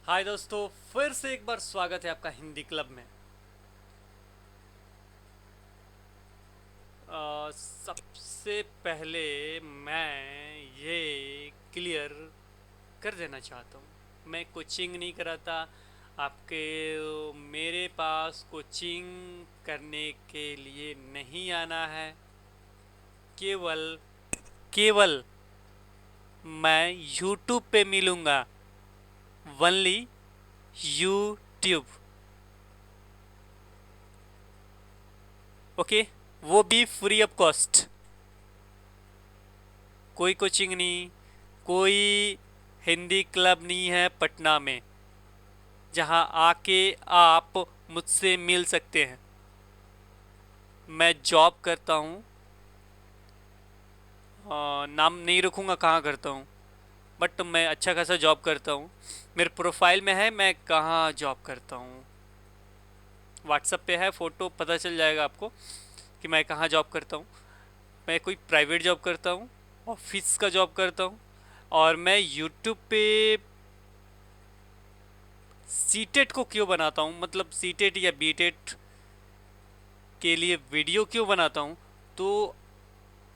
हाय दोस्तों, फिर से एक बार स्वागत है आपका हिंदी क्लब में। सबसे पहले मैं ये क्लियर कर देना चाहता हूँ, मैं कोचिंग नहीं कराता आपके। मेरे पास कोचिंग करने के लिए नहीं आना है। केवल केवल मैं यूट्यूब पे मिलूँगा। Only YouTube. ओके, वो भी फ्री ऑफ कॉस्ट। कोई कोचिंग नहीं, कोई हिंदी क्लब नहीं है पटना में जहां आके आप मुझसे मिल सकते हैं। मैं जॉब करता हूँ। नाम नहीं रखूँगा कहाँ करता हूँ, बट मैं अच्छा खासा जॉब करता हूँ। मेरे प्रोफाइल में है मैं कहाँ जॉब करता हूँ। व्हाट्सएप पे है फ़ोटो, पता चल जाएगा आपको कि मैं कहाँ जॉब करता हूँ। मैं कोई प्राइवेट जॉब करता हूँ, ऑफिस का जॉब करता हूँ। और मैं यूट्यूब पे सीटेट को क्यों बनाता हूँ, मतलब सीटेट या बीटेट के लिए वीडियो क्यों बनाता हूँ, तो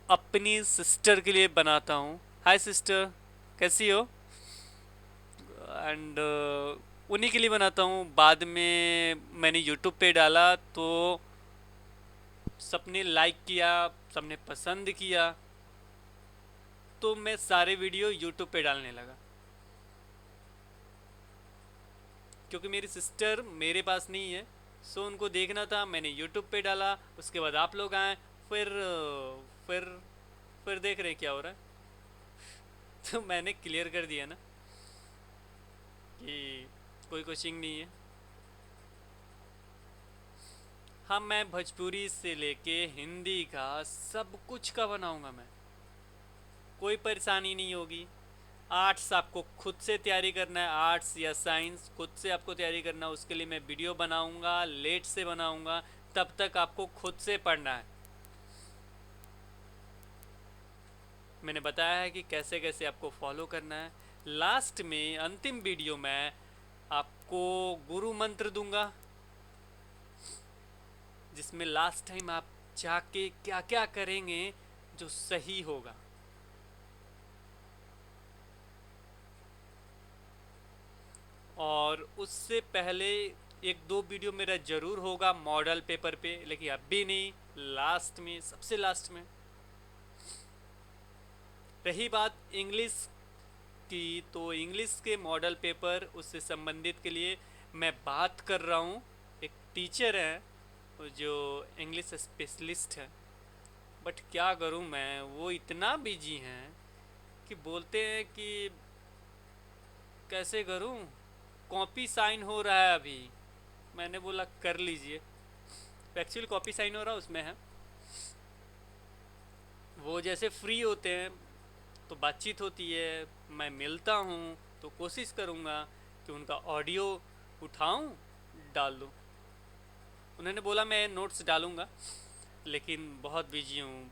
अपनी सिस्टर के लिए बनाता हूँ। हाय सिस्टर, कैसी हो? एंड उन्हीं के लिए बनाता हूँ। बाद में मैंने यूट्यूब पे डाला तो सबने लाइक किया, सबने पसंद किया, तो मैं सारे वीडियो यूट्यूब पे डालने लगा। क्योंकि मेरी सिस्टर मेरे पास नहीं है, सो उनको देखना था, मैंने यूट्यूब पे डाला। उसके बाद आप लोग आए। फिर फिर देख रहे हैं क्या हो रहा है। तो मैंने क्लियर कर दिया ना कि कोई कोचिंग नहीं है। हाँ, मैं भोजपुरी से लेके हिंदी का सब कुछ का बनाऊंगा मैं। कोई परेशानी नहीं होगी। आर्ट्स आपको खुद से तैयारी करना है, आर्ट्स या साइंस खुद से आपको तैयारी करना है, उसके लिए मैं वीडियो बनाऊंगा, लेट से बनाऊंगा। तब तक आपको खुद से पढ़ना है। मैंने बताया है कि कैसे कैसे आपको फॉलो करना है। लास्ट में अंतिम वीडियो में आपको गुरु मंत्र दूंगा, जिसमें लास्ट टाइम आप जाके क्या क्या करेंगे जो सही होगा। और उससे पहले एक दो वीडियो मेरा ज़रूर होगा मॉडल पेपर पे, लेकिन अभी नहीं, लास्ट में, सबसे लास्ट में। रही बात इंग्लिश की, तो इंग्लिश के मॉडल पेपर उससे संबंधित के लिए मैं बात कर रहा हूँ। एक टीचर है जो इंग्लिश स्पेशलिस्ट है, बट क्या करूँ मैं, वो इतना बिजी हैं कि बोलते हैं कि कैसे करूँ, कॉपी साइन हो रहा है अभी। मैंने बोला कर लीजिए। एक्चुअली कॉपी साइन हो रहा है, उसमें है। वो जैसे फ्री होते हैं तो बातचीत होती है, मैं मिलता हूँ तो कोशिश करूँगा कि उनका ऑडियो उठाऊँ, डाल दूँ। उन्होंने बोला मैं नोट्स डालूँगा, लेकिन बहुत बिजी हूँ।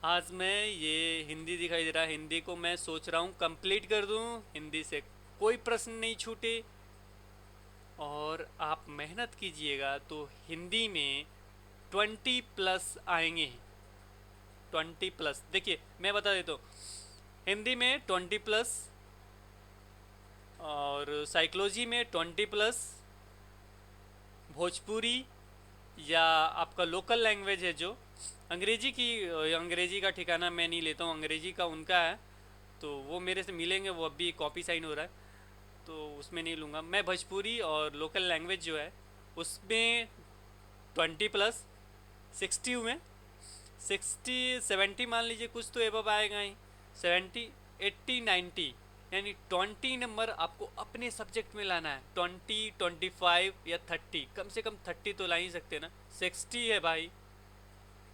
आज मैं ये हिंदी दिखाई दे रहा है, हिंदी को मैं सोच रहा हूँ कंप्लीट कर दूँ, हिंदी से कोई प्रश्न नहीं छूटे। और आप मेहनत कीजिएगा तो हिंदी में 20+ आएंगे। 20+, देखिए मैं बता देता हूँ। हिंदी में 20+, और साइकोलॉजी में 20+, भोजपुरी या आपका लोकल लैंग्वेज है जो अंग्रेजी की, अंग्रेजी का ठिकाना मैं नहीं लेता हूँ, अंग्रेजी का उनका है, तो वो मेरे से मिलेंगे। वो अभी कॉपी साइन हो रहा है तो उसमें नहीं लूँगा मैं। भोजपुरी और लोकल लैंग्वेज जो है उसमें 20+, 60 में 60 70 मान लीजिए, कुछ तो एबव आएगा ही। 70 80 90, यानी 20 नंबर आपको अपने सब्जेक्ट में लाना है। 20 25 या 30, कम से कम 30 तो ला ही सकते ना। 60 है भाई,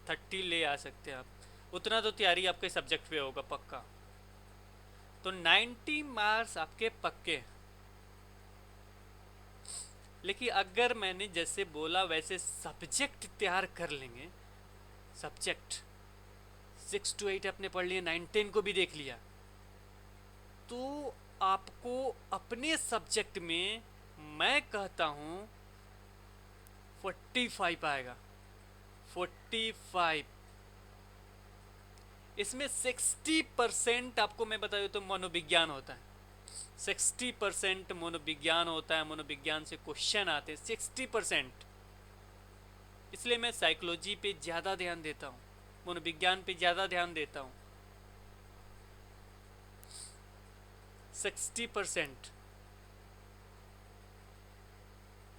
30 ले आ सकते हैं आप। उतना तो तैयारी आपके सब्जेक्ट पे होगा पक्का। तो 90 मार्क्स आपके पक्के। लेकिन अगर मैंने जैसे बोला वैसे सब्जेक्ट तैयार कर लेंगे, सब्जेक्ट 6 to 8 आपने पढ़ लिया, 9 10 को भी देख लिया, तो आपको अपने सब्जेक्ट में मैं कहता हूँ 45 आएगा, 45। इसमें 60% आपको मैं बता दूँ तो मनोविज्ञान होता है, 60% मनोविज्ञान होता है, मनोविज्ञान से क्वेश्चन आते हैं 60%। इसलिए मैं साइकोलॉजी पे ज़्यादा ध्यान देता हूँ, मनोविज्ञान पे ज़्यादा ध्यान देता हूँ। 60%,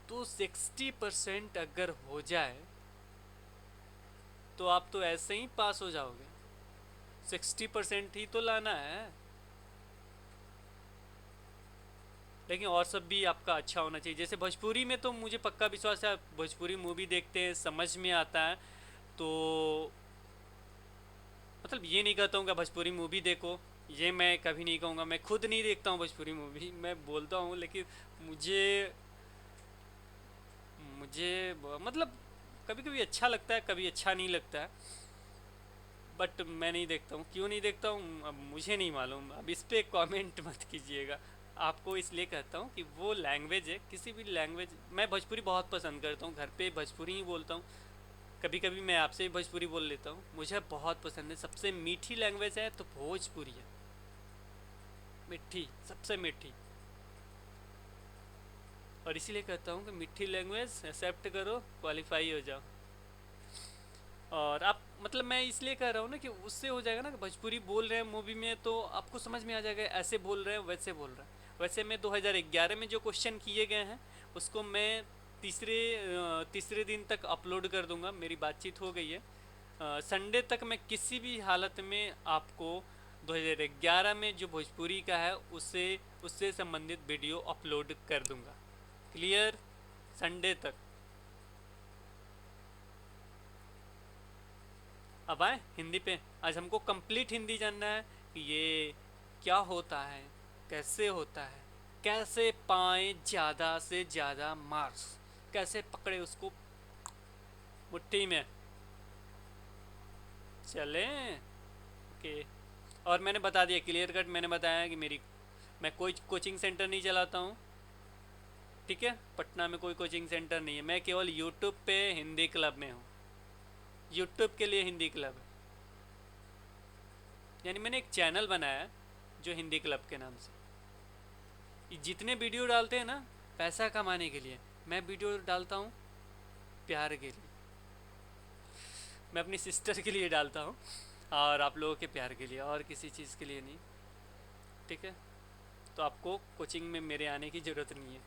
तो 60% अगर हो जाए तो आप तो ऐसे ही पास हो जाओगे। 60% ही तो लाना है, लेकिन और सब भी आपका अच्छा होना चाहिए। जैसे भोजपुरी में तो मुझे पक्का विश्वास है, आप भोजपुरी मूवी देखते हैं, समझ में आता है। तो मतलब ये नहीं कहता हूँ कि भोजपुरी मूवी देखो, ये मैं कभी नहीं कहूँगा। मैं खुद नहीं देखता हूँ भोजपुरी मूवी, मैं बोलता हूँ, लेकिन मुझे मुझे मतलब कभी कभी अच्छा लगता है, कभी अच्छा नहीं लगता है। बट मैं नहीं देखता हूँ, क्यों नहीं देखता हूँ अब मुझे नहीं मालूम। अब इस पर कमेंट मत कीजिएगा। आपको इसलिए कहता हूँ कि वो लैंग्वेज है, किसी भी लैंग्वेज, मैं भोजपुरी बहुत पसंद करता हूँ, घर पे भोजपुरी ही बोलता हूँ। कभी कभी मैं आपसे भी भोजपुरी बोल लेता हूँ, मुझे बहुत पसंद है। सबसे मीठी लैंग्वेज है तो भोजपुरी है, मीठी, सबसे मीठी। और इसीलिए कहता हूँ कि मीठी लैंग्वेज एक्सेप्ट करो, क्वालिफाई हो जाओ। और आप मतलब मैं इसलिए कह रहा हूँ ना कि उससे हो जाएगा ना कि भोजपुरी बोल रहे हैं मूवी में तो आपको समझ में आ जाएगा, ऐसे बोल रहे हैं, वैसे बोल रहे हैं। वैसे मैं 2011 में जो क्वेश्चन किए गए हैं उसको मैं तीसरे दिन तक अपलोड कर दूंगा। मेरी बातचीत हो गई है, संडे तक मैं किसी भी हालत में आपको 2011 में जो भोजपुरी का है उससे उससे संबंधित वीडियो अपलोड कर दूंगा। क्लियर? संडे तक। अब आए हिंदी पे। आज हमको कंप्लीट हिंदी जानना है कि ये क्या होता है, कैसे होता है, कैसे पाए ज़्यादा से ज़्यादा मार्क्स, कैसे पकड़े उसको मुट्ठी में। चलें, ओके। और मैंने बता दिया, क्लियर कट मैंने बताया कि मैं कोई कोचिंग सेंटर नहीं चलाता हूँ, ठीक है। पटना में कोई कोचिंग सेंटर नहीं है, मैं केवल यूट्यूब पे हिंदी क्लब में हूँ। यूट्यूब के लिए हिंदी क्लब है, यानी मैंने एक चैनल बनाया है जो हिंदी क्लब के नाम से। ये जितने वीडियो डालते हैं ना पैसा कमाने के लिए, मैं वीडियो डालता हूँ प्यार के लिए। मैं अपनी सिस्टर के लिए डालता हूँ और आप लोगों के प्यार के लिए, और किसी चीज़ के लिए नहीं, ठीक है। तो आपको कोचिंग में मेरे आने की ज़रूरत नहीं है।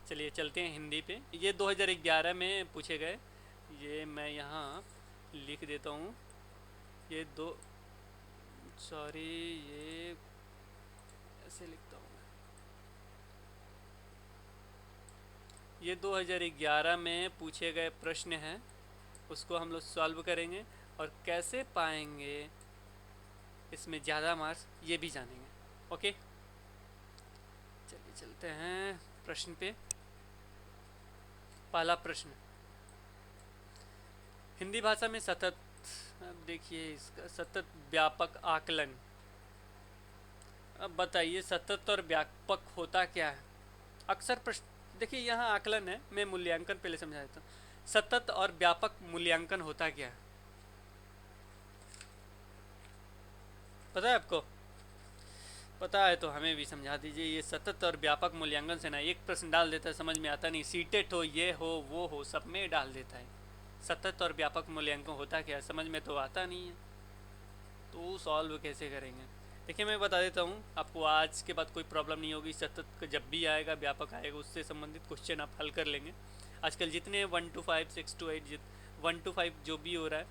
चलिए चलते हैं हिंदी पे। ये 2011 में पूछे गए, ये मैं यहाँ लिख देता हूँ। ये दो, सॉरी, ये ऐसे लिखता हूँ मैं। ये 2011 में पूछे गए प्रश्न हैं, उसको हम लोग सॉल्व करेंगे और कैसे पाएंगे इसमें ज़्यादा मार्क्स, ये भी जानेंगे। ओके, चलिए चलते हैं प्रश्न पे। पहला प्रश्न, हिंदी भाषा में सतत, अब देखिए इसका सतत व्यापक आकलन। अब बताइए सतत और व्यापक होता क्या है। अक्सर प्रश्न देखिए यहाँ आकलन है, मैं मूल्यांकन पहले समझा देता हूँ। सतत और व्यापक मूल्यांकन होता क्या है, पता है आपको? पता है तो हमें भी समझा दीजिए। ये सतत और व्यापक मूल्यांकन से ना एक प्रश्न डाल देता है, समझ में आता नहीं। सीटेट हो, ये हो, वो हो, सब में डाल देता है। सतत और व्यापक मूल्यांकन होता क्या है, समझ में तो आता नहीं है, तो सॉल्व कैसे करेंगे। देखिए मैं बता देता हूँ आपको, आज के बाद कोई प्रॉब्लम नहीं होगी। सतत जब भी आएगा, व्यापक आएगा, उससे संबंधित क्वेश्चन आप हल कर लेंगे। आजकल जितने 1 to 5, 6 to 8, 1 to 5 जो भी हो रहा है,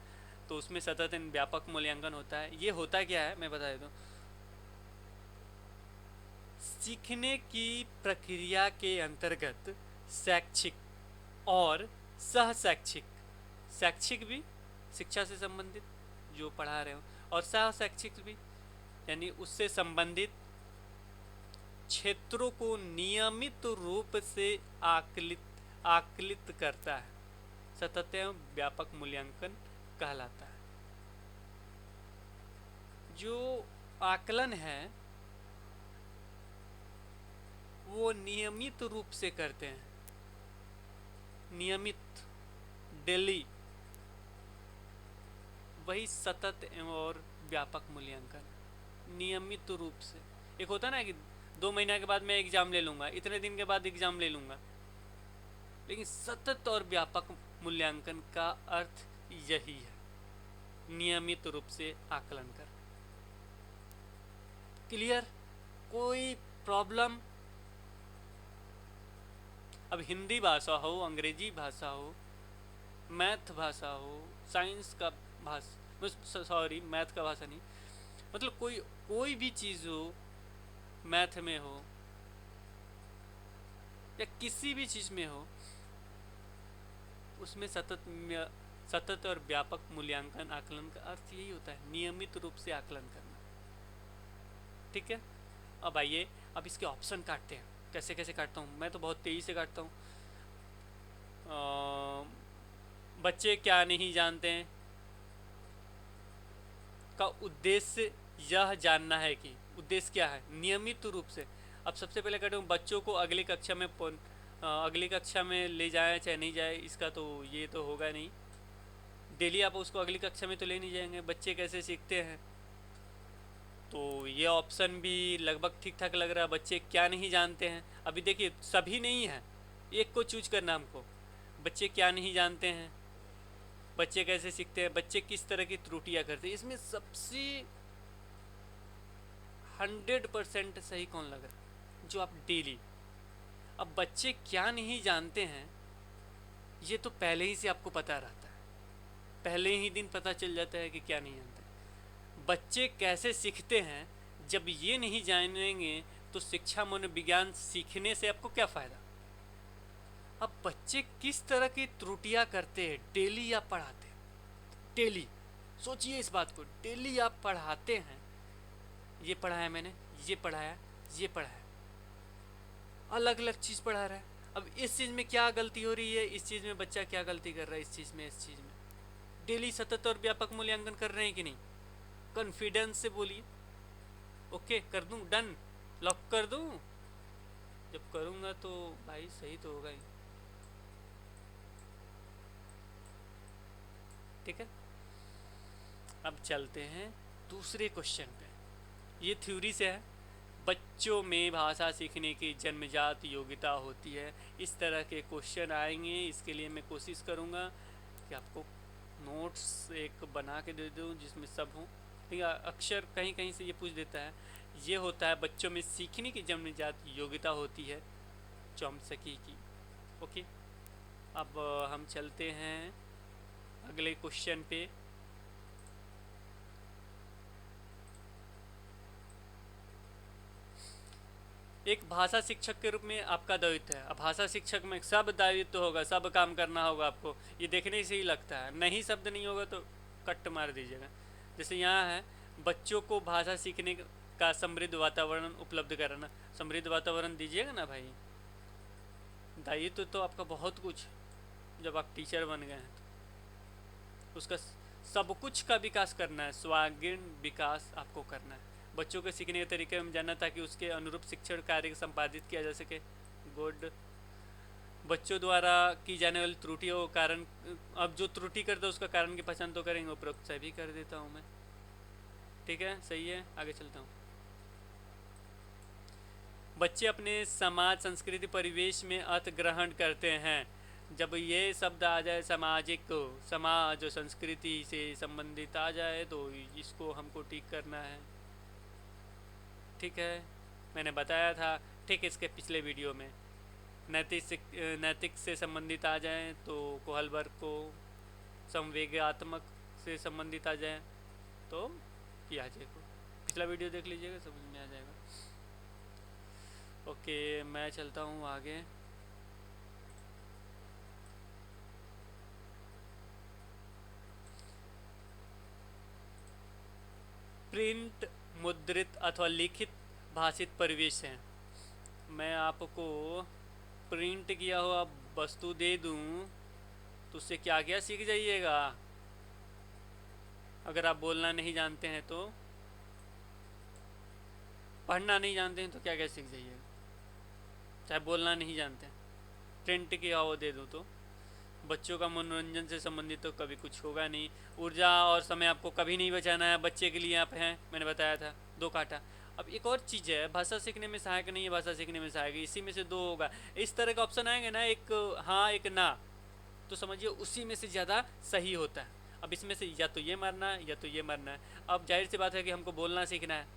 तो उसमें सतत एंड व्यापक मूल्यांकन होता है। ये होता क्या है मैं बता देता हूँ। सीखने की प्रक्रिया के अंतर्गत शैक्षिक और सह शैक्षिक, शैक्षिक भी शिक्षा से संबंधित जो पढ़ा रहे हो, और सह शैक्षिक भी यानी उससे संबंधित क्षेत्रों को नियमित रूप से आकलित करता है, सतत एवं व्यापक मूल्यांकन कहलाता है। जो आकलन है वो नियमित रूप से करते हैं, नियमित, डेली, वही सतत और व्यापक मूल्यांकन। नियमित रूप से, एक होता है ना कि 2 महीना के बाद मैं एग्जाम ले लूंगा, इतने दिन के बाद एग्जाम ले लूंगा, लेकिन सतत और व्यापक मूल्यांकन का अर्थ यही है, नियमित रूप से आकलन कर। क्लियर? कोई प्रॉब्लम? अब हिंदी भाषा हो, अंग्रेजी भाषा हो, मैथ भाषा हो, साइंस का भाषा, सॉरी मैथ का भाषा नहीं, मतलब कोई भी चीज़ हो, मैथ में हो या किसी भी चीज़ में हो, उसमें सतत और व्यापक मूल्यांकन, आकलन का अर्थ यही होता है, नियमित रूप से आकलन करना। ठीक है, अब आइए, अब इसके ऑप्शन काटते हैं। कैसे कैसे काटता हूँ मैं, तो बहुत तेज़ी से काटता हूँ। बच्चे क्या नहीं जानते हैं का उद्देश्य यह जानना है कि, उद्देश्य क्या है, नियमित रूप से। अब सबसे पहले कहते हूँ बच्चों को अगली कक्षा में ले जाए चाहे नहीं जाए, इसका तो ये तो होगा नहीं, डेली आप उसको अगली कक्षा में तो ले नहीं जाएंगे। बच्चे कैसे सीखते हैं, तो ये ऑप्शन भी लगभग ठीक ठाक लग रहा है। बच्चे क्या नहीं जानते हैं, अभी देखिए सभी नहीं है, एक को चूज करना हमको। बच्चे क्या नहीं जानते हैं, बच्चे कैसे सीखते हैं, बच्चे किस तरह की त्रुटियां करते हैं, इसमें सबसे 100% सही कौन लग रहा है, जो आप डेली। अब बच्चे क्या नहीं जानते हैं, ये तो पहले ही से आपको पता रहता है, पहले ही दिन पता चल जाता है कि क्या नहीं जानते। बच्चे कैसे सीखते हैं, जब ये नहीं जानेंगे तो शिक्षा मनोविज्ञान सीखने से आपको क्या फ़ायदा। अब बच्चे किस तरह की त्रुटियां करते हैं, डेली आप पढ़ाते हैं, डेली सोचिए इस बात को, डेली आप पढ़ाते हैं, ये पढ़ाया मैंने, ये पढ़ाया, ये पढ़ाया, अलग अलग चीज़ पढ़ा रहा है। अब इस चीज़ में क्या गलती हो रही है, इस चीज़ में बच्चा क्या गलती कर रहा है, इस चीज़ में, इस चीज़ में, डेली सतत और व्यापक मूल्यांकन कर रहे हैं कि नहीं। कॉन्फिडेंस से बोलिए। ओके कर दूं, डन, लॉक कर दूं। जब करूंगा तो भाई सही तो होगा ही। ठीक है, अब चलते हैं दूसरे क्वेश्चन पे। ये थ्योरी से है, बच्चों में भाषा सीखने की जन्मजात योग्यता होती है। इस तरह के क्वेश्चन आएंगे, इसके लिए मैं कोशिश करूँगा कि आपको नोट्स एक बना के दे दूँ जिसमें सब हो। ठीक है, अक्सर कहीं कहीं से ये पूछ देता है, ये होता है बच्चों में सीखने की जन्मजात योग्यता होती है चौमसकी की। ओके, अब हम चलते हैं अगले क्वेश्चन पे। एक भाषा शिक्षक के रूप में आपका दायित्व है। अब भाषा शिक्षक में सब दायित्व होगा, सब काम करना होगा आपको, ये देखने से ही लगता है। नहीं शब्द नहीं होगा तो कट मार दीजिएगा। जैसे यहाँ है, बच्चों को भाषा सीखने का समृद्ध वातावरण उपलब्ध कराना। समृद्ध वातावरण दीजिएगा ना भाई, दायित्व तो आपका बहुत कुछ, जब आप टीचर बन गए हैं तो उसका सब कुछ का विकास करना है, स्वांगीण विकास आपको करना है। बच्चों के सीखने के तरीके हम जानना ताकि उसके अनुरूप शिक्षण कार्य संपादित किया जा सके। गुड। बच्चों द्वारा की जाने वाली त्रुटियों का कारण, अब जो त्रुटि करता है उसका कारण की पहचान तो करेंगे, उपरोक्त से भी कर देता हूँ मैं। ठीक है, सही है, आगे चलता हूँ। बच्चे अपने समाज, संस्कृति, परिवेश में अर्थ ग्रहण करते हैं। जब ये शब्द आ जाए सामाजिक, समाज और संस्कृति से संबंधित आ जाए तो इसको हमको ठीक करना है। ठीक है, मैंने बताया था ठीक इसके पिछले वीडियो में। नैतिक से संबंधित आ जाए तो कोहलबर्ग को, संवेगात्मक से संबंधित आ जाए तो पियाजे को। पिछला वीडियो देख लीजिएगा, समझ में आ जाएगा। ओके, मैं चलता हूँ आगे। प्रिंट, मुद्रित अथवा लिखित भाषित परिवेश हैं। मैं आपको प्रिंट किया हुआ वस्तु दे दूं तो उससे क्या क्या सीख जाइएगा। अगर आप बोलना नहीं जानते हैं तो, पढ़ना नहीं जानते हैं तो क्या क्या सीख जाइएगा। चाहे बोलना नहीं जानते हैं, प्रिंट किया वो दे दूँ तो। बच्चों का मनोरंजन से संबंधित तो कभी कुछ होगा नहीं। ऊर्जा और समय आपको कभी नहीं बचाना है, बच्चे के लिए आप हैं, मैंने बताया था, दो काटा। अब एक और चीज़ है, भाषा सीखने में सहायक नहीं है, भाषा सीखने में सहायक है, इसी में से दो होगा। इस तरह का ऑप्शन आएंगे ना, एक हाँ एक ना, तो समझिए उसी में से ज़्यादा सही होता है। अब इसमें से या तो ये मारना है या तो ये मारना है। अब जाहिर सी बात है कि हमको बोलना सीखना है,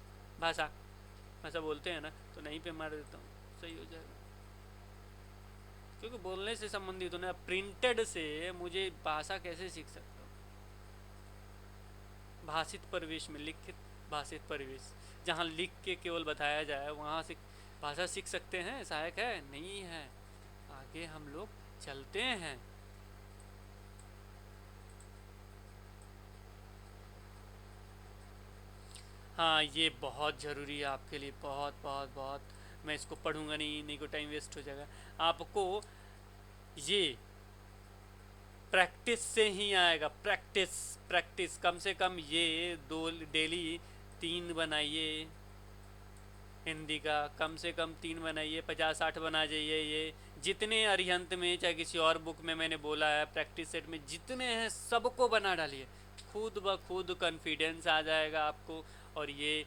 भाषा भाषा बोलते हैं ना, तो नहीं पे मार देता हूँ, सही हो जाएगा। क्योंकि बोलने से संबंधित हो ना, प्रिंटेड से मुझे भाषा कैसे सीख सकता हूँ? भाषित परिवेश में, लिखित भाषित परिवेश, जहाँ लिख के केवल बताया जाए, वहाँ से भाषा सीख सकते हैं? सहायक है? नहीं है। आगे हम लोग चलते हैं। हाँ, ये बहुत ज़रूरी है आपके लिए, बहुत बहुत बहुत। मैं इसको पढ़ूंगा नहीं, नहीं को टाइम वेस्ट हो जाएगा। आपको ये प्रैक्टिस से ही आएगा, प्रैक्टिस। प्रैक्टिस कम से कम ये दो डेली 3 बनाइए, हिंदी का कम से कम 3 बनाइए, 50-60 बना जाइए। ये जितने अरिहंत में चाहे किसी और बुक में मैंने बोला है, प्रैक्टिस सेट में जितने हैं सबको बना डालिए, खुद ब खुद कॉन्फिडेंस आ जाएगा आपको। और ये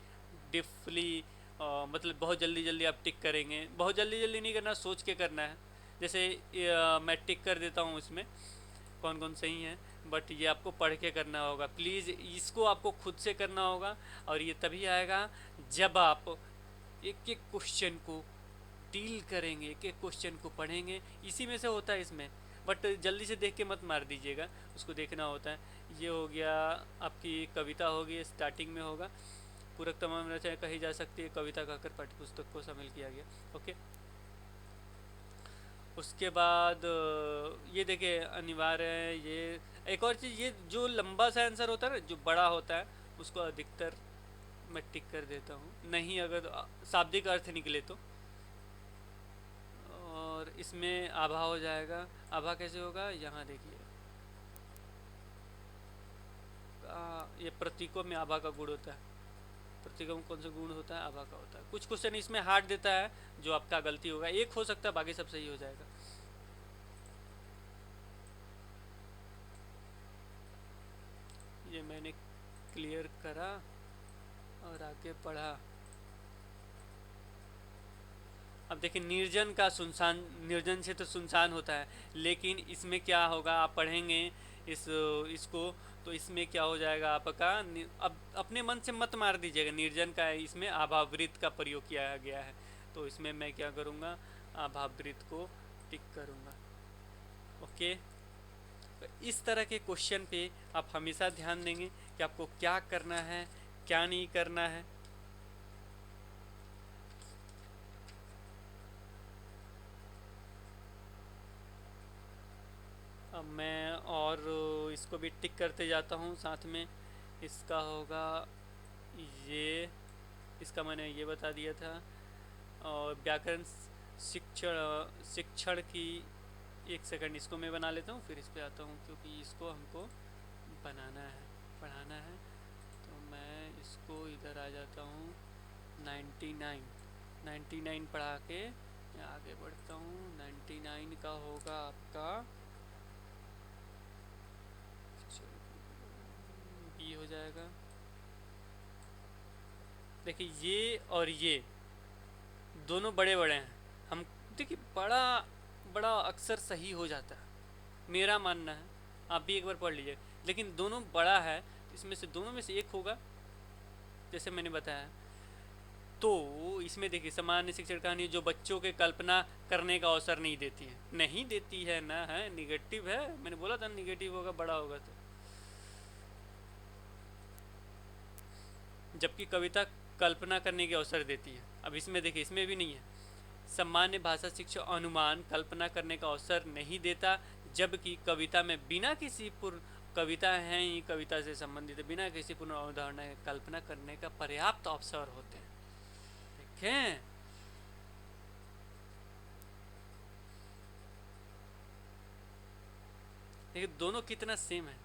डिफली मतलब बहुत जल्दी जल्दी आप टिक करेंगे। बहुत जल्दी जल्दी नहीं करना, सोच के करना है। जैसे मैं टिक कर देता हूँ इसमें कौन कौन सही हैं, बट ये आपको पढ़ के करना होगा प्लीज़, इसको आपको खुद से करना होगा। और ये तभी आएगा जब आप एक एक क्वेश्चन को डील करेंगे, एक एक क्वेश्चन को पढ़ेंगे। इसी में से होता है इसमें, बट जल्दी से देख के मत मार दीजिएगा, उसको देखना होता है। ये हो गया, आपकी कविता होगी, स्टार्टिंग में होगा, पूरक तमाम रचनाएं कही जा सकती है, कविता कहकर पाठ्यपुस्तक को शामिल किया गया। ओके, उसके बाद ये देखिए अनिवार्य है। ये एक और चीज़, ये जो लंबा सा आंसर होता है ना, जो बड़ा होता है, उसको अधिकतर मैं टिक कर देता हूँ, नहीं अगर शाब्दिक अर्थ निकले तो। और इसमें आभा हो जाएगा। आभा कैसे होगा, यहाँ देखिए, ये प्रतीकों में आभा का गुण होता है। प्रतीकों में कौन सा गुण होता है, आभा का होता है। कुछ क्वेश्चन इसमें हार्ड देता है, जो आपका गलती होगा, एक हो सकता है, बाकी सब सही हो जाएगा। ये मैंने क्लियर करा और आगे बढ़ा। अब देखिए, निर्जन का सुनसान, निर्जन से तो सुनसान होता है, लेकिन इसमें क्या होगा, आप पढ़ेंगे इस इसको, तो इसमें क्या हो जाएगा आपका। अब अपने मन से मत मार दीजिएगा, निर्जन का है, इसमें अभावृत का प्रयोग किया गया है, तो इसमें मैं क्या करूँगा, अभावृत को टिक करूँगा। ओके, तो इस तरह के क्वेश्चन पे आप हमेशा ध्यान देंगे कि आपको क्या करना है, क्या नहीं करना है। अब मैं और इसको भी टिक करते जाता हूँ साथ में। इसका होगा ये, इसका मैंने ये बता दिया था। और व्याकरण शिक्षण, शिक्षण की, एक सेकंड इसको मैं बना लेता हूँ, फिर इस पे आता हूँ, क्योंकि इसको हमको बनाना है, पढ़ाना है। तो मैं इसको इधर आ जाता हूँ, 99 पढ़ा के मैं आगे बढ़ता हूँ। 99 का होगा आपका बी हो जाएगा। देखिए ये और ये दोनों बड़े बड़े हैं, हम देखिए बड़ा बड़ा अक्सर सही हो जाता है, मेरा मानना है, आप भी एक बार पढ़ लीजिए। लेकिन दोनों बड़ा है, इसमें से दोनों में से एक होगा, जैसे मैंने बताया। तो इसमें देखिए, सामान्य शिक्षण कहानी जो बच्चों के कल्पना करने का अवसर नहीं देती है, नहीं देती है ना, है निगेटिव है, मैंने बोला था निगेटिव होगा, बड़ा होगा तो। जबकि कविता कल्पना करने के अवसर देती है। अब इसमें देखिए, इसमें भी नहीं है। सामान्य भाषा शिक्षा अनुमान कल्पना करने का अवसर नहीं देता, जबकि कविता में बिना किसी पूर्व, कविता है ही कविता से संबंधित, बिना किसी पूर्ण अवधारणा के कल्पना करने का पर्याप्त अवसर होते हैं। देखें, देखिए दोनों कितना सेम है।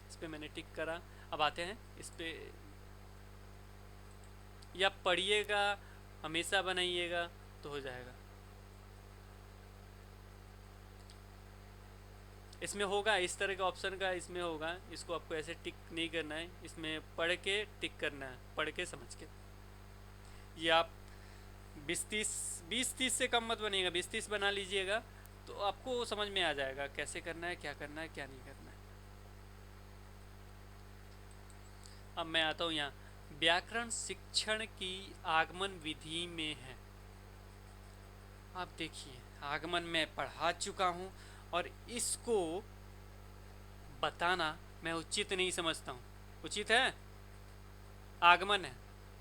इस पे मैंने टिक करा। अब आते हैं इस पे, या पढ़िएगा, हमेशा बनाइएगा, तो हो जाएगा। इसमें होगा इस तरह का ऑप्शन का, इसमें होगा, इसको आपको ऐसे टिक नहीं करना है, इसमें पढ़ के टिक करना है, पढ़ के समझ के। ये आप 20-30 से कम मत बनिएगा, 20-30 बना लीजिएगा तो आपको समझ में आ जाएगा कैसे करना है, क्या करना है, क्या नहीं करना है। अब मैं आता हूँ यहाँ, व्याकरण शिक्षण की आगमन विधि में है। आप देखिए, आगमन में पढ़ा चुका हूँ और इसको बताना मैं उचित नहीं समझता हूँ। उचित है, आगमन है।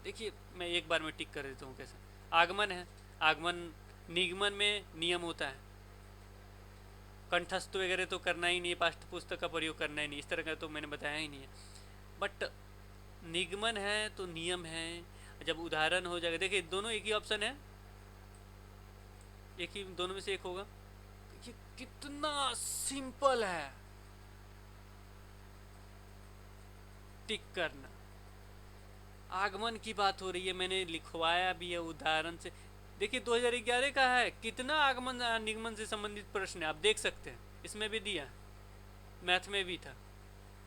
देखिए मैं एक बार में टिक कर देता हूँ कैसे। आगमन है, आगमन निगमन में नियम होता है, कंठस्थ वगैरह तो करना ही नहीं है, पाठ्य पुस्तक का प्रयोग करना ही नहीं, इस तरह का तो मैंने बताया ही नहीं है। बट निगमन है तो नियम है, जब उदाहरण हो जाएगा। देखिए दोनों एक ही ऑप्शन है, एक ही, दोनों में से एक होगा। देखिए कितना सिंपल है टिक करना। आगमन की बात हो रही है, मैंने लिखवाया भी है उदाहरण से। देखिए 2011 का है, कितना आगमन निगमन से संबंधित प्रश्न है, आप देख सकते हैं। इसमें भी दिया, मैथ में भी था।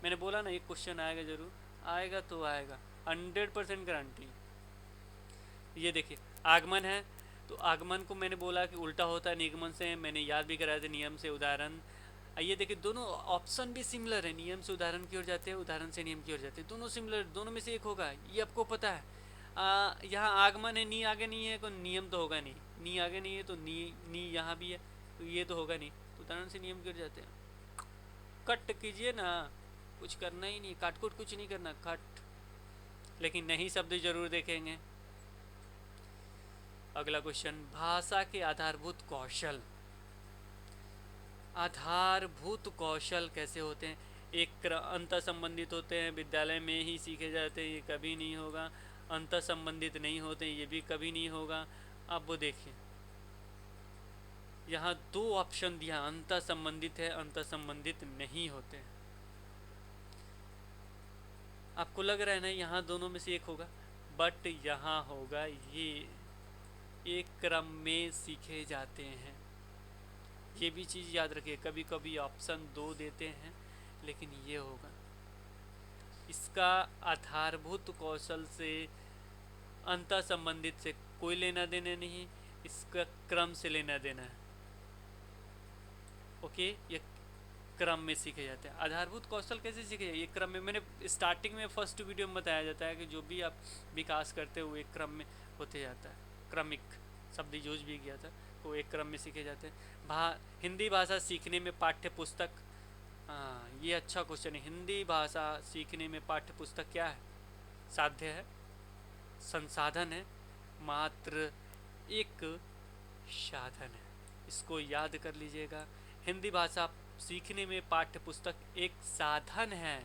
मैंने बोला ना एक क्वेश्चन आएगा, जरूर आएगा, तो आएगा, 100% गारंटी। ये देखिए आगमन है तो आगमन को मैंने बोला कि उल्टा होता है निगमन से, मैंने याद भी कराया था नियम से उदाहरण। ये देखिए दोनों ऑप्शन भी सिमिलर है, नियम से उदाहरण की ओर जाते हैं, उदाहरण से नियम की ओर जाते हैं, दोनों सिमिलर, दोनों में से एक होगा, ये आपको पता है। यहाँ आगमन है, नी आगे नहीं है तो नियम तो होगा नहीं, नी आगे नहीं है तो नी यहाँ भी है तो ये तो होगा नहीं, तो उदाहरण से नियम की ओर जाते हैं। कट कीजिए ना, कुछ करना ही नहीं, काट कुट कुछ नहीं करना, कट। लेकिन नहीं शब्द जरूर देखेंगे। अगला क्वेश्चन, भाषा के आधारभूत कौशल। आधारभूत कौशल कैसे होते हैं? एक अंतर संबंधित होते हैं, विद्यालय में ही सीखे जाते हैं, ये कभी नहीं होगा। अंतर संबंधित नहीं होते, ये भी कभी नहीं होगा। अब वो देखिए यहाँ दो ऑप्शन दिया, अंतर संबंधित है, अंतर संबंधित नहीं होते हैं। आपको लग रहा है ना यहाँ दोनों में से एक होगा, बट यहाँ होगा ये एक क्रम में सीखे जाते हैं। ये भी चीज़ याद रखिए, कभी कभी ऑप्शन 2 देते हैं लेकिन ये होगा। इसका आधारभूत कौशल से, अंतर संबंधित से कोई लेना देना नहीं, इसका क्रम से लेना देना है। ओके, ये क्रम में सीखे जाते हैं। आधारभूत कौशल कैसे सीखे जाए? ये क्रम में, मैंने स्टार्टिंग में फर्स्ट वीडियो में बताया जाता है कि जो भी आप विकास करते हो एक क्रम में होते जाता है। क्रमिक शब्द यूज भी किया था, वो एक क्रम में सीखे जाते हैं। हिंदी भाषा सीखने में पाठ्य पुस्तक, हाँ ये अच्छा क्वेश्चन है। हिंदी भाषा सीखने में पाठ्य पुस्तक क्या है? साध्य है, संसाधन है, मात्र एक साधन है। इसको याद कर लीजिएगा। हिंदी भाषा सीखने में पाठ्य पुस्तक एक साधन है,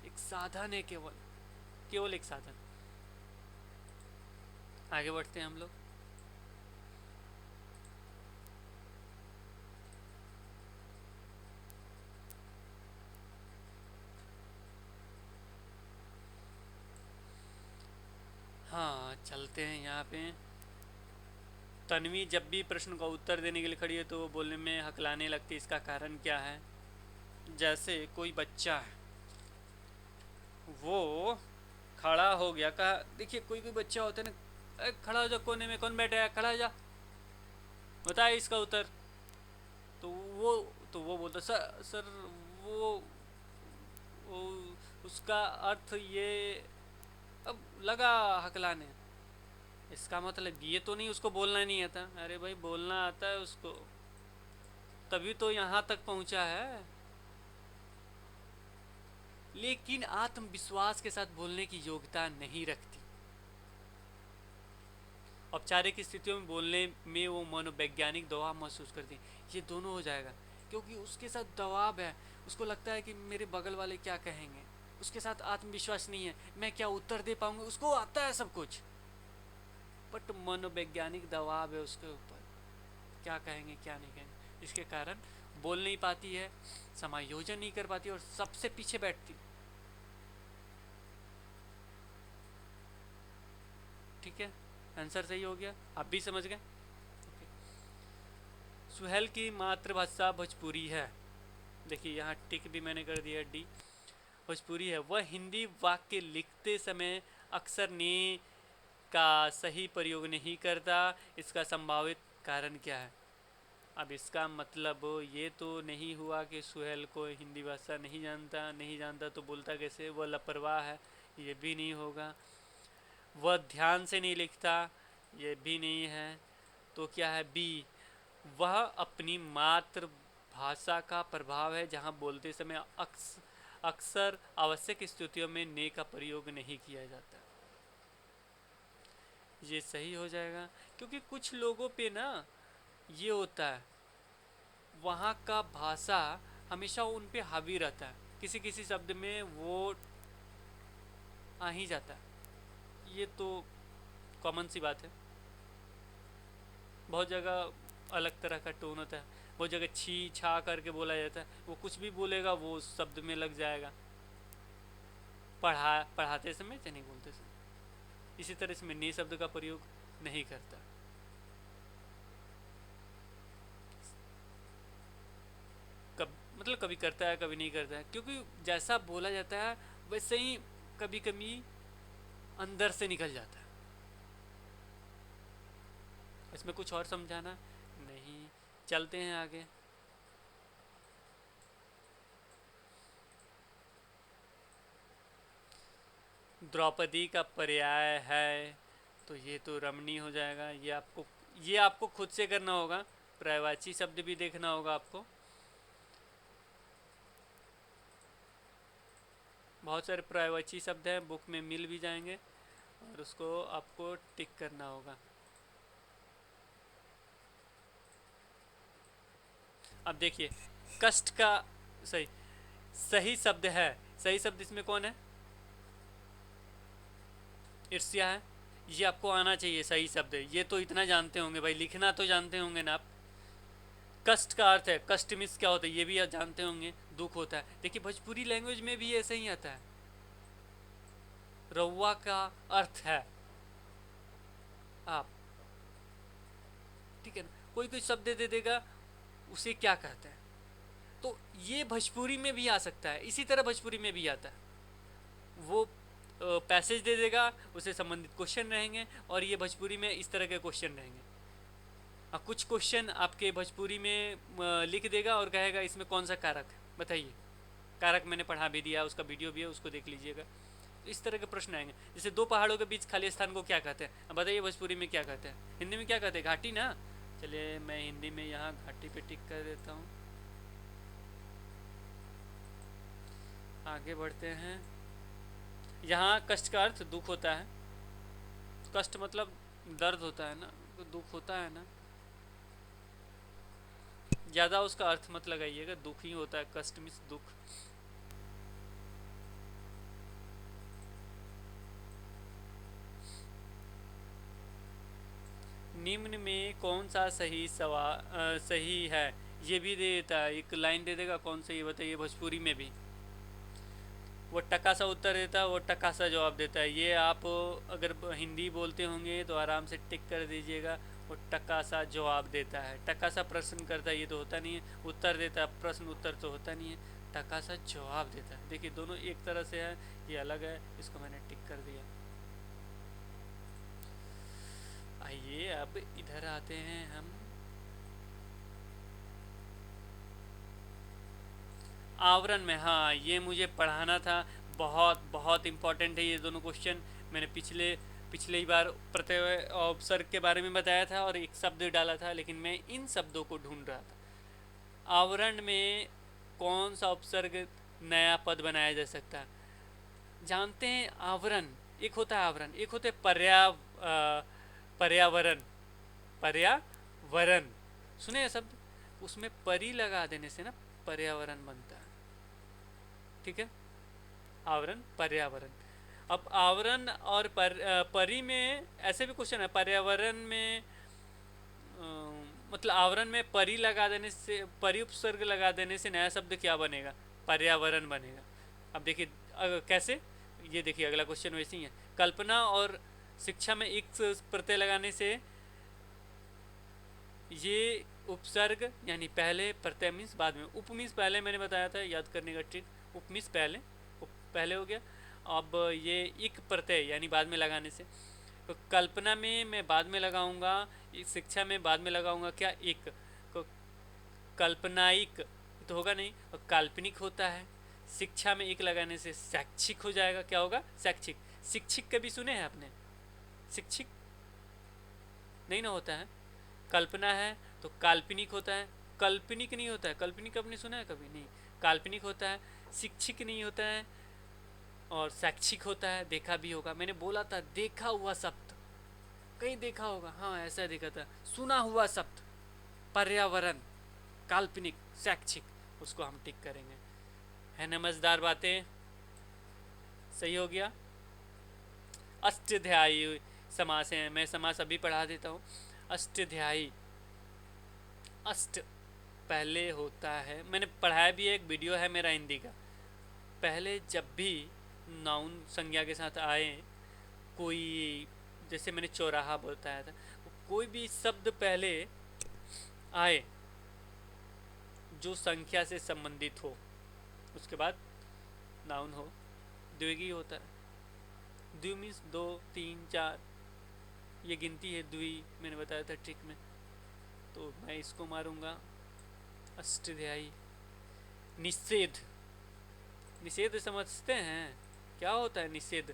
एक साधन है, केवल केवल एक साधन। आगे बढ़ते हैं हम लोग। हाँ चलते हैं यहाँ पे। तन्वी जब भी प्रश्न का उत्तर देने के लिए खड़ी है तो वो बोलने में हकलाने लगती है, इसका कारण क्या है? जैसे कोई बच्चा है, वो खड़ा हो गया, कहा, देखिए कोई कोई बच्चा होता है ना, खड़ा हो जा, कोने में कौन बैठा है, खड़ा हो जा, बताए इसका उत्तर। तो वो बोलता, सर सर वो उसका अर्थ ये, अब लगा हकलाने। इसका मतलब ये तो नहीं उसको बोलना नहीं आता। अरे भाई बोलना आता है उसको, तभी तो यहाँ तक पहुँचा है। लेकिन आत्मविश्वास के साथ बोलने की योग्यता नहीं रखती। औपचारिक स्थितियों में बोलने में वो मनोवैज्ञानिक दबाव महसूस करती है। ये दोनों हो जाएगा, क्योंकि उसके साथ दबाव है, उसको लगता है कि मेरे बगल वाले क्या कहेंगे। उसके साथ आत्मविश्वास नहीं है, मैं क्या उत्तर दे पाऊंगा। उसको आता है सब कुछ, बट मनोवैज्ञानिक दबाव है उसके ऊपर, क्या कहेंगे क्या नहीं कहेंगे, इसके कारण बोल नहीं पाती है, समायोजन नहीं कर पाती और सबसे पीछे बैठती। ठीक है, आंसर सही हो गया, आप भी समझ गए। सुहेल की मातृभाषा भोजपुरी है। देखिए यहाँ टिक भी मैंने कर दिया, डी भोजपुरी है। वह हिंदी वाक्य लिखते समय अक्सर ने का सही प्रयोग नहीं करता, इसका संभावित कारण क्या है? अब इसका मतलब ये तो नहीं हुआ कि सुहेल को हिंदी भाषा नहीं जानता तो बोलता कैसे, वह लापरवाह है, ये भी नहीं होगा। वह ध्यान से नहीं लिखता, ये भी नहीं है। तो क्या है? बी, वह अपनी मातृभाषा का प्रभाव है जहाँ बोलते समय अक्सर आवश्यक स्थितियों में ने का प्रयोग नहीं किया जाता। ये सही हो जाएगा, क्योंकि कुछ लोगों पे ना ये होता है, वहाँ का भाषा हमेशा उन पे हावी रहता है, किसी किसी शब्द में वो आ ही जाता है। ये तो कॉमन सी बात है। बहुत जगह अलग तरह का टोन होता है, बहुत जगह छी छा करके बोला जाता है, वो कुछ भी बोलेगा वो उस शब्द में लग जाएगा, पढ़ाते समय या नहीं बोलते समय। इसी तरह इसमें ने शब्द का प्रयोग नहीं करता। मतलब कभी करता है कभी नहीं करता है, क्योंकि जैसा बोला जाता है वैसे ही कभी कभी अंदर से निकल जाता है। इसमें कुछ और समझाना नहीं, चलते हैं आगे। द्रौपदी का पर्याय है, तो ये तो रमणी हो जाएगा। ये आपको खुद से करना होगा, पर्यायवाची शब्द भी देखना होगा आपको। बहुत सारे पर्यायवाची शब्द हैं, बुक में मिल भी जाएंगे और उसको आपको टिक करना होगा। अब देखिए, कष्ट का सही सही शब्द है। सही शब्द इसमें कौन है? ईर्ष्या है। ये आपको आना चाहिए सही शब्द है, ये तो इतना जानते होंगे भाई, लिखना तो जानते होंगे ना आप। कष्ट का अर्थ है, कष्ट मिस क्या होता है ये भी आप जानते होंगे, दुख होता है। देखिए भोजपुरी लैंग्वेज में भी ऐसे ही आता है। रउआ का अर्थ है आप, ठीक है ना? कोई कोई शब्द दे देगा उसे क्या कहते हैं, तो ये भोजपुरी में भी आ सकता है। इसी तरह भोजपुरी में भी आता है, वो पैसेज दे देगा, उससे संबंधित क्वेश्चन रहेंगे और ये भोजपुरी में इस तरह के क्वेश्चन रहेंगे। कुछ क्वेश्चन आपके भोजपुरी में लिख देगा और कहेगा इसमें कौन सा कारक है बताइए। कारक मैंने पढ़ा भी दिया, उसका वीडियो भी है, उसको देख लीजिएगा। तो इस तरह के प्रश्न आएंगे, जैसे दो पहाड़ों के बीच खाली स्थान को क्या कहते हैं, अब बताइए भोजपुरी में क्या कहते हैं, हिंदी में क्या कहते हैं? घाटी ना। चलिए मैं हिंदी में यहाँ घाटी पे टिक कर देता हूँ। आगे बढ़ते हैं। यहाँ कष्ट का अर्थ दुख होता है। कष्ट मतलब दर्द होता है ना, तो दुख होता है ना। ज़्यादा उसका अर्थ मत लगाइएगा, दुख ही होता है, कष्ट मीन्स दुख। निम्न में कौन सा सही है, ये भी दे देता है, एक लाइन दे देगा कौन सा ये बताइए। भोजपुरी में भी वो टका सा उत्तर देता है, वो टका सा जवाब देता है। ये आप अगर हिंदी बोलते होंगे तो आराम से टिक कर दीजिएगा, वो टका सा जवाब देता है। टका सा प्रश्न करता है, ये तो होता नहीं है। उत्तर देता है, प्रश्न उत्तर तो होता नहीं है, टका सा जवाब देता है। देखिए दोनों एक तरह से है, ये अलग है, इसको मैंने टिक कर दिया। आइए अब इधर आते हैं हम। आवरण में, हाँ ये मुझे पढ़ाना था, बहुत बहुत इम्पोर्टेंट है ये दोनों क्वेश्चन। मैंने पिछले ही बार प्रत्यय उपसर्ग के बारे में बताया था और एक शब्द डाला था, लेकिन मैं इन शब्दों को ढूंढ रहा था। आवरण में कौन सा उपसर्ग नया पद बनाया जा सकता है? जानते हैं आवरण एक होता है, आवरण एक होता है पर्यावरण। पर्यावरण सुने हैं शब्द, उसमें परी लगा देने से ना पर्यावरण बनता है, ठीक है। आवरण पर्यावरण। अब आवरण और परी में ऐसे भी क्वेश्चन है। पर्यावरण में मतलब आवरण में परी लगा देने से, परी उपसर्ग लगा देने से नया शब्द क्या बनेगा? पर्यावरण बनेगा। अब देखिए कैसे, ये देखिए अगला क्वेश्चन वैसे ही है। कल्पना और शिक्षा में एक प्रत्यय लगाने से ये उपसर्ग यानी पहले, प्रत्यय मीन्स बाद में, उप मीन्स पहले मैंने बताया था, याद करने का ट्रिक, उप मीन्स पहले, उप पहले हो गया। अब ये एक प्रत्यय यानी बाद में लगाने से, तो कल्पना में मैं बाद में लगाऊंगा, शिक्षा में बाद में लगाऊंगा क्या, एक, तो कल्पनाइक तो होगा नहीं, और काल्पनिक होता है। शिक्षा में एक लगाने से शैक्षिक हो जाएगा, क्या होगा, शैक्षिक। शिक्षिक कभी सुने हैं आपने, शिक्षिक नहीं ना होता है। कल्पना है तो काल्पनिक होता है, काल्पनिक नहीं होता है, काल्पनिक आपने सुना है कभी, नहीं, काल्पनिक होता है। शिक्षिक नहीं होता है, और शैक्षिक होता है, देखा भी होगा, मैंने बोला था देखा हुआ शब्द, कहीं देखा होगा, हाँ ऐसा देखा था, सुना हुआ शब्द, पर्यावरण, काल्पनिक, शैक्षिक, उसको हम टिक करेंगे। है ना मजेदार बातें, सही हो गया। अष्टाध्यायी समास है, मैं समास अभी पढ़ा देता हूँ। अष्टाध्यायी, अष्ट पहले होता है, मैंने पढ़ाया भी, एक वीडियो है मेरा हिंदी का। पहले जब भी नाउन संज्ञा के साथ आए कोई, जैसे मैंने चौराहा बताया था, कोई भी शब्द पहले आए जो संख्या से संबंधित हो, उसके बाद नाउन हो, द्विगी होता है। द्वि मीन्स दो, तीन, चार, ये गिनती है द्वि, मैंने बताया था ट्रिक में। तो मैं इसको मारूंगा, अष्टाध्यायी। निषेध, निषेध समझते हैं क्या होता है निषेध,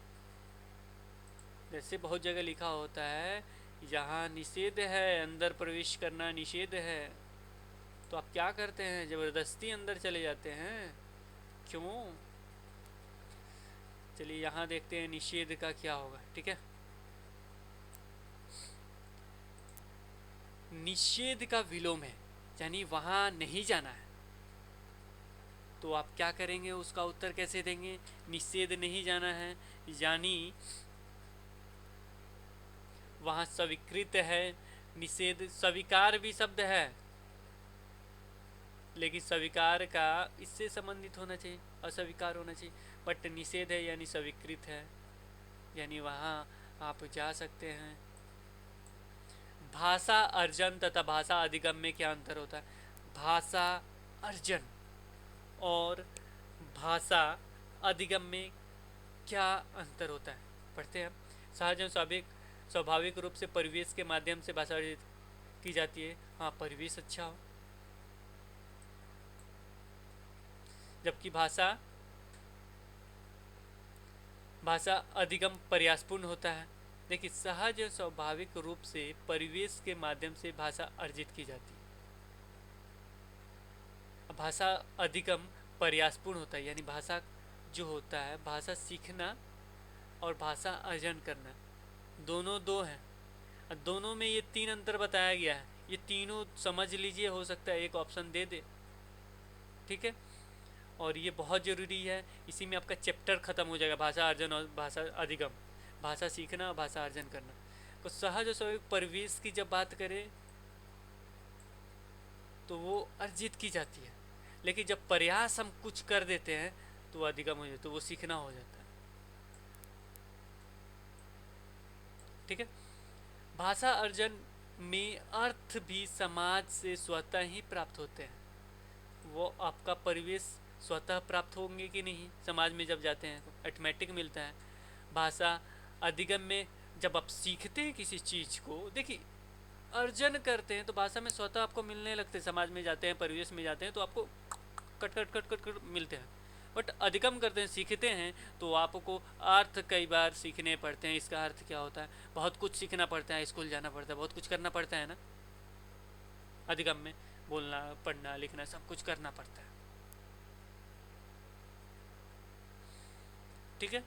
जैसे बहुत जगह लिखा होता है यहाँ निषेध है, अंदर प्रवेश करना निषेध है, तो आप क्या करते हैं, जबरदस्ती अंदर चले जाते हैं, क्यों। चलिए यहाँ देखते हैं निषेध का क्या होगा, ठीक है। निषेध का विलोम है, यानी वहाँ नहीं जाना है, तो आप क्या करेंगे, उसका उत्तर कैसे देंगे, निषेध नहीं जाना है, यानी वहाँ स्वीकृत है। निषेध, स्वीकार भी शब्द है, लेकिन स्वीकार का इससे संबंधित होना चाहिए, अस्वीकार होना चाहिए, बट निषेध है यानी स्वीकृत है, यानी वहाँ आप जा सकते हैं। भाषा अर्जन तथा भाषा अधिगम में क्या अंतर होता है, भाषा अर्जन और भाषा अधिगम में क्या अंतर होता है, पढ़ते हैं। सहज एवं स्वाभाविक रूप से परिवेश के माध्यम से भाषा अर्जित की जाती है, हाँ परिवेश अच्छा हो, जबकि भाषा अधिगम प्रयासपूर्ण होता है। देखिए सहज और स्वाभाविक रूप से परिवेश के माध्यम से भाषा अर्जित की जाती है, भाषा अधिगम प्रयासपूर्ण होता है, यानी भाषा जो होता है, भाषा सीखना और भाषा अर्जन करना दोनों दो हैं, दोनों में ये तीन अंतर बताया गया है, ये तीनों समझ लीजिए, हो सकता है एक ऑप्शन दे दे, ठीक है। और ये बहुत ज़रूरी है, इसी में आपका चैप्टर ख़त्म हो जाएगा, भाषा अर्जन और भाषा अधिगम, भाषा सीखना और भाषा अर्जन करना। तो सहज और स्वाभाविक परिवेश की जब बात करें तो वो अर्जित की जाती है, लेकिन जब प्रयास हम कुछ कर देते हैं तो वो अधिगम हो जाता है, तो वो सीखना हो जाता है, ठीक है। भाषा अर्जन में अर्थ भी समाज से स्वतः ही प्राप्त होते हैं, वो आपका परिवेश स्वतः प्राप्त होंगे कि नहीं, समाज में जब जाते हैं तो ऑटोमेटिक मिलता है। भाषा अधिगम में जब आप सीखते हैं किसी चीज़ को, देखिए अर्जन करते हैं तो भाषा में स्वतः आपको मिलने लगते हैं, समाज में जाते हैं, परिवेश में जाते हैं तो आपको cut cut cut cut cut मिलते हैं। बट अधिगम करते हैं, सीखते हैं, तो आपको अर्थ कई बार सीखने पड़ते हैं, इसका अर्थ क्या होता है, बहुत कुछ सीखना पड़ता है, स्कूल जाना पड़ता है, बहुत कुछ करना पड़ता है ना, अधिगम में बोलना, पढ़ना, लिखना, सब कुछ करना पड़ता है, ठीक है।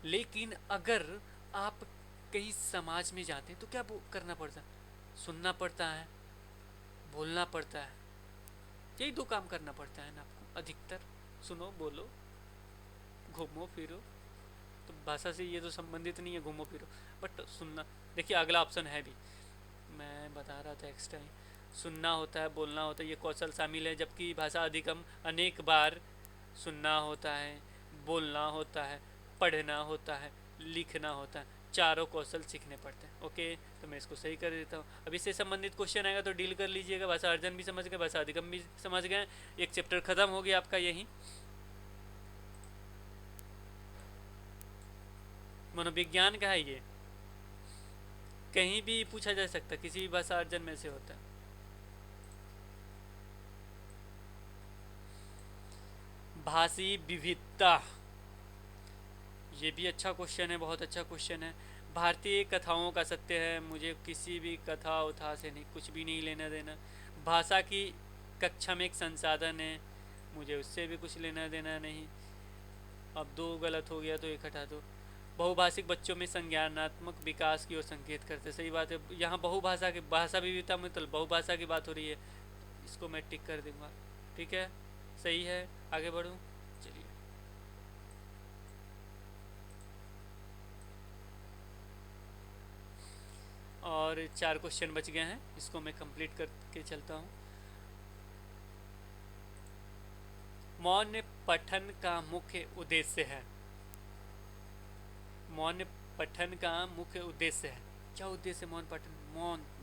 लेकिन अगर आप कहीं समाज में जाते हैं तो क्या करना पड़ता है, सुनना पड़ता है, बोलना पड़ता है, यही दो काम करना पड़ता है ना आपको अधिकतर, सुनो, बोलो, घूमो फिरो, तो भाषा से ये तो संबंधित नहीं है घूमो फिरो, बट सुनना। देखिए अगला ऑप्शन है भी, मैं बता रहा था एक्स्ट्रा ही, सुनना होता है, बोलना होता है, ये कौशल शामिल है, जबकि भाषा अधिगम अनेक बार सुनना होता है, बोलना होता है, पढ़ना होता है, लिखना होता है, चारों कौशल सीखने पड़ते हैं। ओके, तो मैं इसको सही कर देता हूँ। अब इससे संबंधित क्वेश्चन आएगा तो डील कर लीजिएगा। भाषा अर्जन भी समझ गए, भाषा अधिगम भी समझ गए, एक चैप्टर खत्म हो गया आपका यही। मनोविज्ञान का है ये, कहीं भी पूछा जा सकता, किसी भी भाषा अर्जन में से होता है। भाषी विविधता, ये भी अच्छा क्वेश्चन है, बहुत अच्छा क्वेश्चन है। भारतीय कथाओं का सत्य है, मुझे किसी भी कथा उथा से नहीं, कुछ भी नहीं लेना देना। भाषा की कक्षा में एक संसाधन है, मुझे उससे भी कुछ लेना देना नहीं। अब दो गलत हो गया तो एक हटा दो। बहुभाषिक बच्चों में संज्ञानात्मक विकास की ओर संकेत करते, सही बात है। यहाँ बहुभाषा की, भाषा विविधता में तो बहुभाषा की बात हो रही है, इसको मैं टिक कर दूंगा। ठीक है, सही है, आगे बढ़ूँ। चलिए, और 4 क्वेश्चन बच गए हैं, इसको मैं कंप्लीट करके चलता हूँ। मौन पठन का मुख्य उद्देश्य है। मौन पठन का मुख्य उद्देश्य है। क्या उद्देश्य है मौन पठन?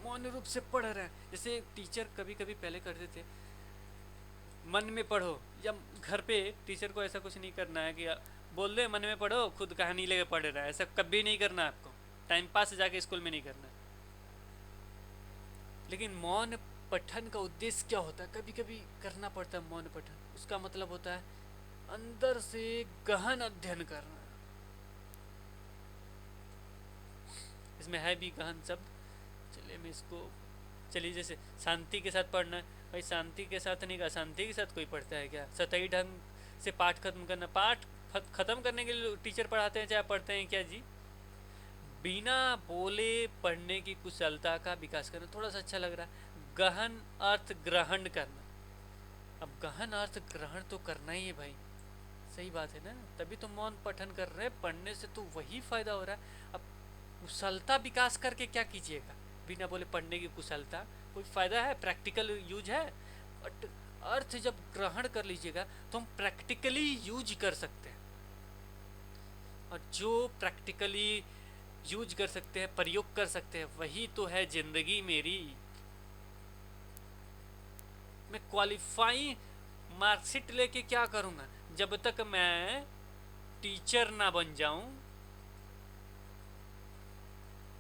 मौन रूप से पढ़ रहे हैं। जैसे टीचर कभी कभी पहले करते थे, मन में पढ़ो, या घर पे टीचर को ऐसा कुछ नहीं करना है कि बोल दे मन में पढ़ो, खुद कहानी लेके पढ़ रहा है, ऐसा कभी नहीं करना है आपको। टाइम पास जाके स्कूल में नहीं करना है। लेकिन मौन पठन का उद्देश्य क्या होता है? कभी कभी करना पड़ता है मौन पठन। उसका मतलब होता है अंदर से गहन अध्ययन करना। इसमें है भी गहन शब्द। चलिए मैं इसको, चलिए जैसे शांति के साथ पढ़ना है, भाई शांति के साथ नहीं, अशांति के साथ कोई पढ़ता है क्या? सतही ढंग से पाठ खत्म करना, पाठ खत्म करने के लिए टीचर पढ़ाते हैं, चाहे पढ़ते हैं क्या जी? बिना बोले पढ़ने की कुशलता का विकास करना। थोड़ा सा अच्छा लग रहा है, गहन अर्थ ग्रहण करना। अब गहन अर्थ ग्रहण तो करना ही है भाई, सही बात है ना, तभी तो मौन पठन कर रहे हैं। पढ़ने से तो वही फायदा हो रहा है। अब कुशलता विकास करके क्या कीजिएगा? बिना बोले पढ़ने की कुशलता, कोई फायदा है? प्रैक्टिकल यूज है? बट अर्थ जब ग्रहण कर लीजिएगा तो हम प्रैक्टिकली यूज कर सकते हैं, और जो प्रैक्टिकली यूज कर सकते हैं, प्रयोग कर सकते हैं, वही तो है जिंदगी मेरी। मैं क्वालिफाई मार्कशीट लेके क्या करूँगा जब तक मैं टीचर ना बन जाऊं?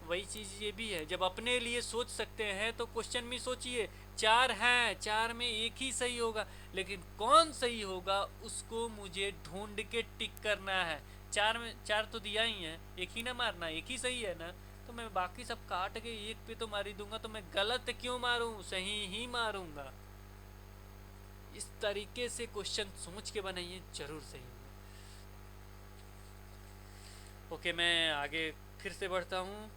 वही चीज़ ये भी है, जब अपने लिए सोच सकते हैं तो क्वेश्चन में सोचिए। 4 हैं, 4 में एक ही सही होगा, लेकिन कौन सही होगा उसको मुझे ढूंढ के टिक करना है। 4 में 4 तो दिया ही है, एक ही ना मारना, एक ही सही है ना, तो मैं बाकी सब काट के एक पे तो मार ही दूंगा। तो मैं गलत क्यों मारूं, सही ही मारूंगा। इस तरीके से क्वेश्चन सोच के बनाइए, जरूर सही होगा। ओके, मैं आगे फिर से बढ़ता हूँ।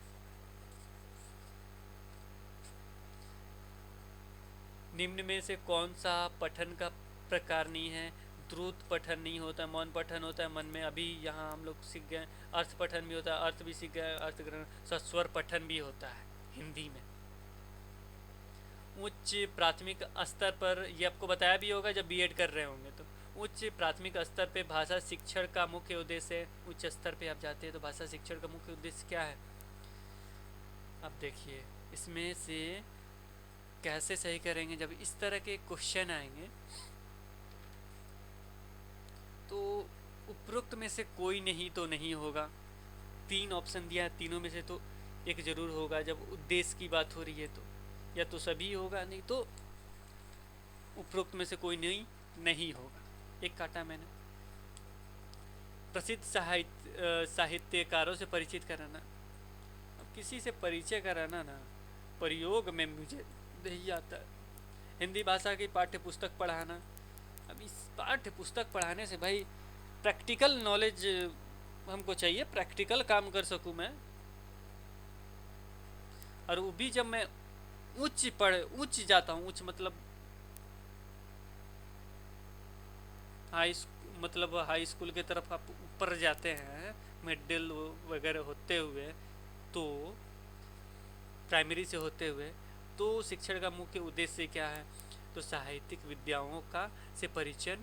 निम्न में से कौन सा पठन का प्रकार नहीं है? द्रुत पठन नहीं होता, मौन पठन होता है मन में। अभी यहाँ हम लोग सीख गए, अर्थ पठन भी होता है, अर्थ भी सीख गए, अर्थ ग्रहण, सस्वर पठन भी होता है हिंदी में। उच्च प्राथमिक स्तर पर, ये आपको बताया भी होगा जब बीएड कर रहे होंगे तो, उच्च प्राथमिक स्तर पे भाषा शिक्षण का मुख्य उद्देश्य है। उच्च स्तर पे आप जाते हैं तो भाषा शिक्षण का मुख्य उद्देश्य क्या है? अब देखिए, इसमें से कैसे सही करेंगे? जब इस तरह के क्वेश्चन आएंगे तो उपरोक्त में से कोई नहीं तो नहीं होगा। 3 ऑप्शन दिया है, तीनों में से तो एक जरूर होगा। जब उद्देश्य की बात हो रही है तो या तो सभी होगा, नहीं तो उपरोक्त में से कोई नहीं होगा। एक काटा मैंने। प्रसिद्ध साहित्यकारों से परिचित कराना। अब किसी से परिचय कराना ना, प्रयोग में मुझे नहीं आता है। हिंदी भाषा की पाठ्य पुस्तक पढ़ाना। अब इस पाठ्य पुस्तक पढ़ाने से भाई प्रैक्टिकल नॉलेज हमको चाहिए, प्रैक्टिकल काम कर सकूं मैं। और वो भी जब मैं उच्च जाता हूँ, उच्च मतलब हाई स्कूल की तरफ आप ऊपर जाते हैं, मिडिल वगैरह होते हुए, तो प्राइमरी से होते हुए, तो शिक्षण का मुख्य उद्देश्य क्या है? तो साहित्यिक विद्याओं का से परिचय,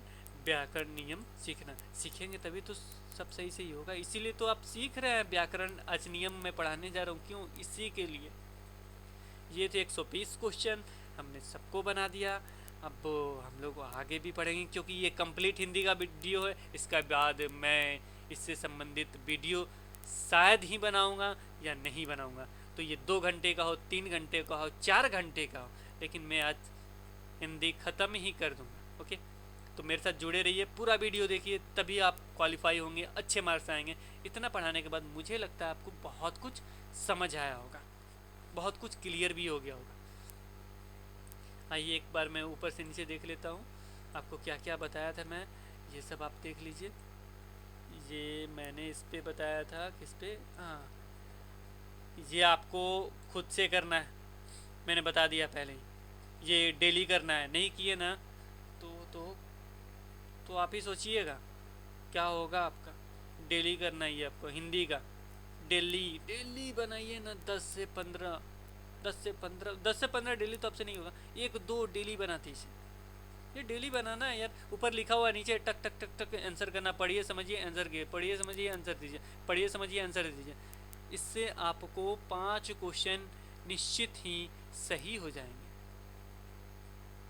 व्याकरण नियम सीखना। सीखेंगे तभी तो सब सही से ही होगा। इसीलिए तो आप सीख रहे हैं, व्याकरण अधिनियम में पढ़ाने जा रहा हूँ, क्यों? इसी के लिए। ये थे 120 क्वेश्चन, हमने सबको बना दिया। अब हम लोग आगे भी पढ़ेंगे, क्योंकि ये कंप्लीट हिंदी का वीडियो है। इसका बाद मैं इससे संबंधित वीडियो शायद ही बनाऊंगा या नहीं बनाऊंगा। तो ये 2 घंटे का हो, 3 घंटे का हो, 4 घंटे का हो, लेकिन मैं आज हिंदी ख़त्म ही कर दूंगा। ओके, तो मेरे साथ जुड़े रहिए, पूरा वीडियो देखिए, तभी आप क्वालिफाई होंगे, अच्छे मार्क्स आएंगे। इतना पढ़ाने के बाद मुझे लगता है आपको बहुत कुछ समझ आया होगा, बहुत कुछ क्लियर भी हो गया होगा। आइए एक बार मैं ऊपर से नीचे देख लेता हूँ, आपको क्या क्या बताया था मैं, ये सब आप देख लीजिए। ये मैंने इस पे बताया था, किस पे? हाँ, ये आपको खुद से करना है, मैंने बता दिया पहले ही। ये डेली करना है, नहीं किए ना तो आप ही सोचिएगा क्या होगा आपका। डेली करना ही है आपको हिंदी का। डेली डेली बनाइए ना, 10 से 15 डेली तो आपसे नहीं होगा, 1-2 डेली बनाते इसे। ये डेली बनाना है यार। ऊपर लिखा हुआ नीचे टक टक टक टक आंसर करना, पढ़िए समझिए आंसर कीजिए, पढ़िए समझिए आंसर दीजिए, पढ़िए समझिए आंसर दीजिए। इससे आपको 5 क्वेश्चन निश्चित ही सही हो जाएंगे।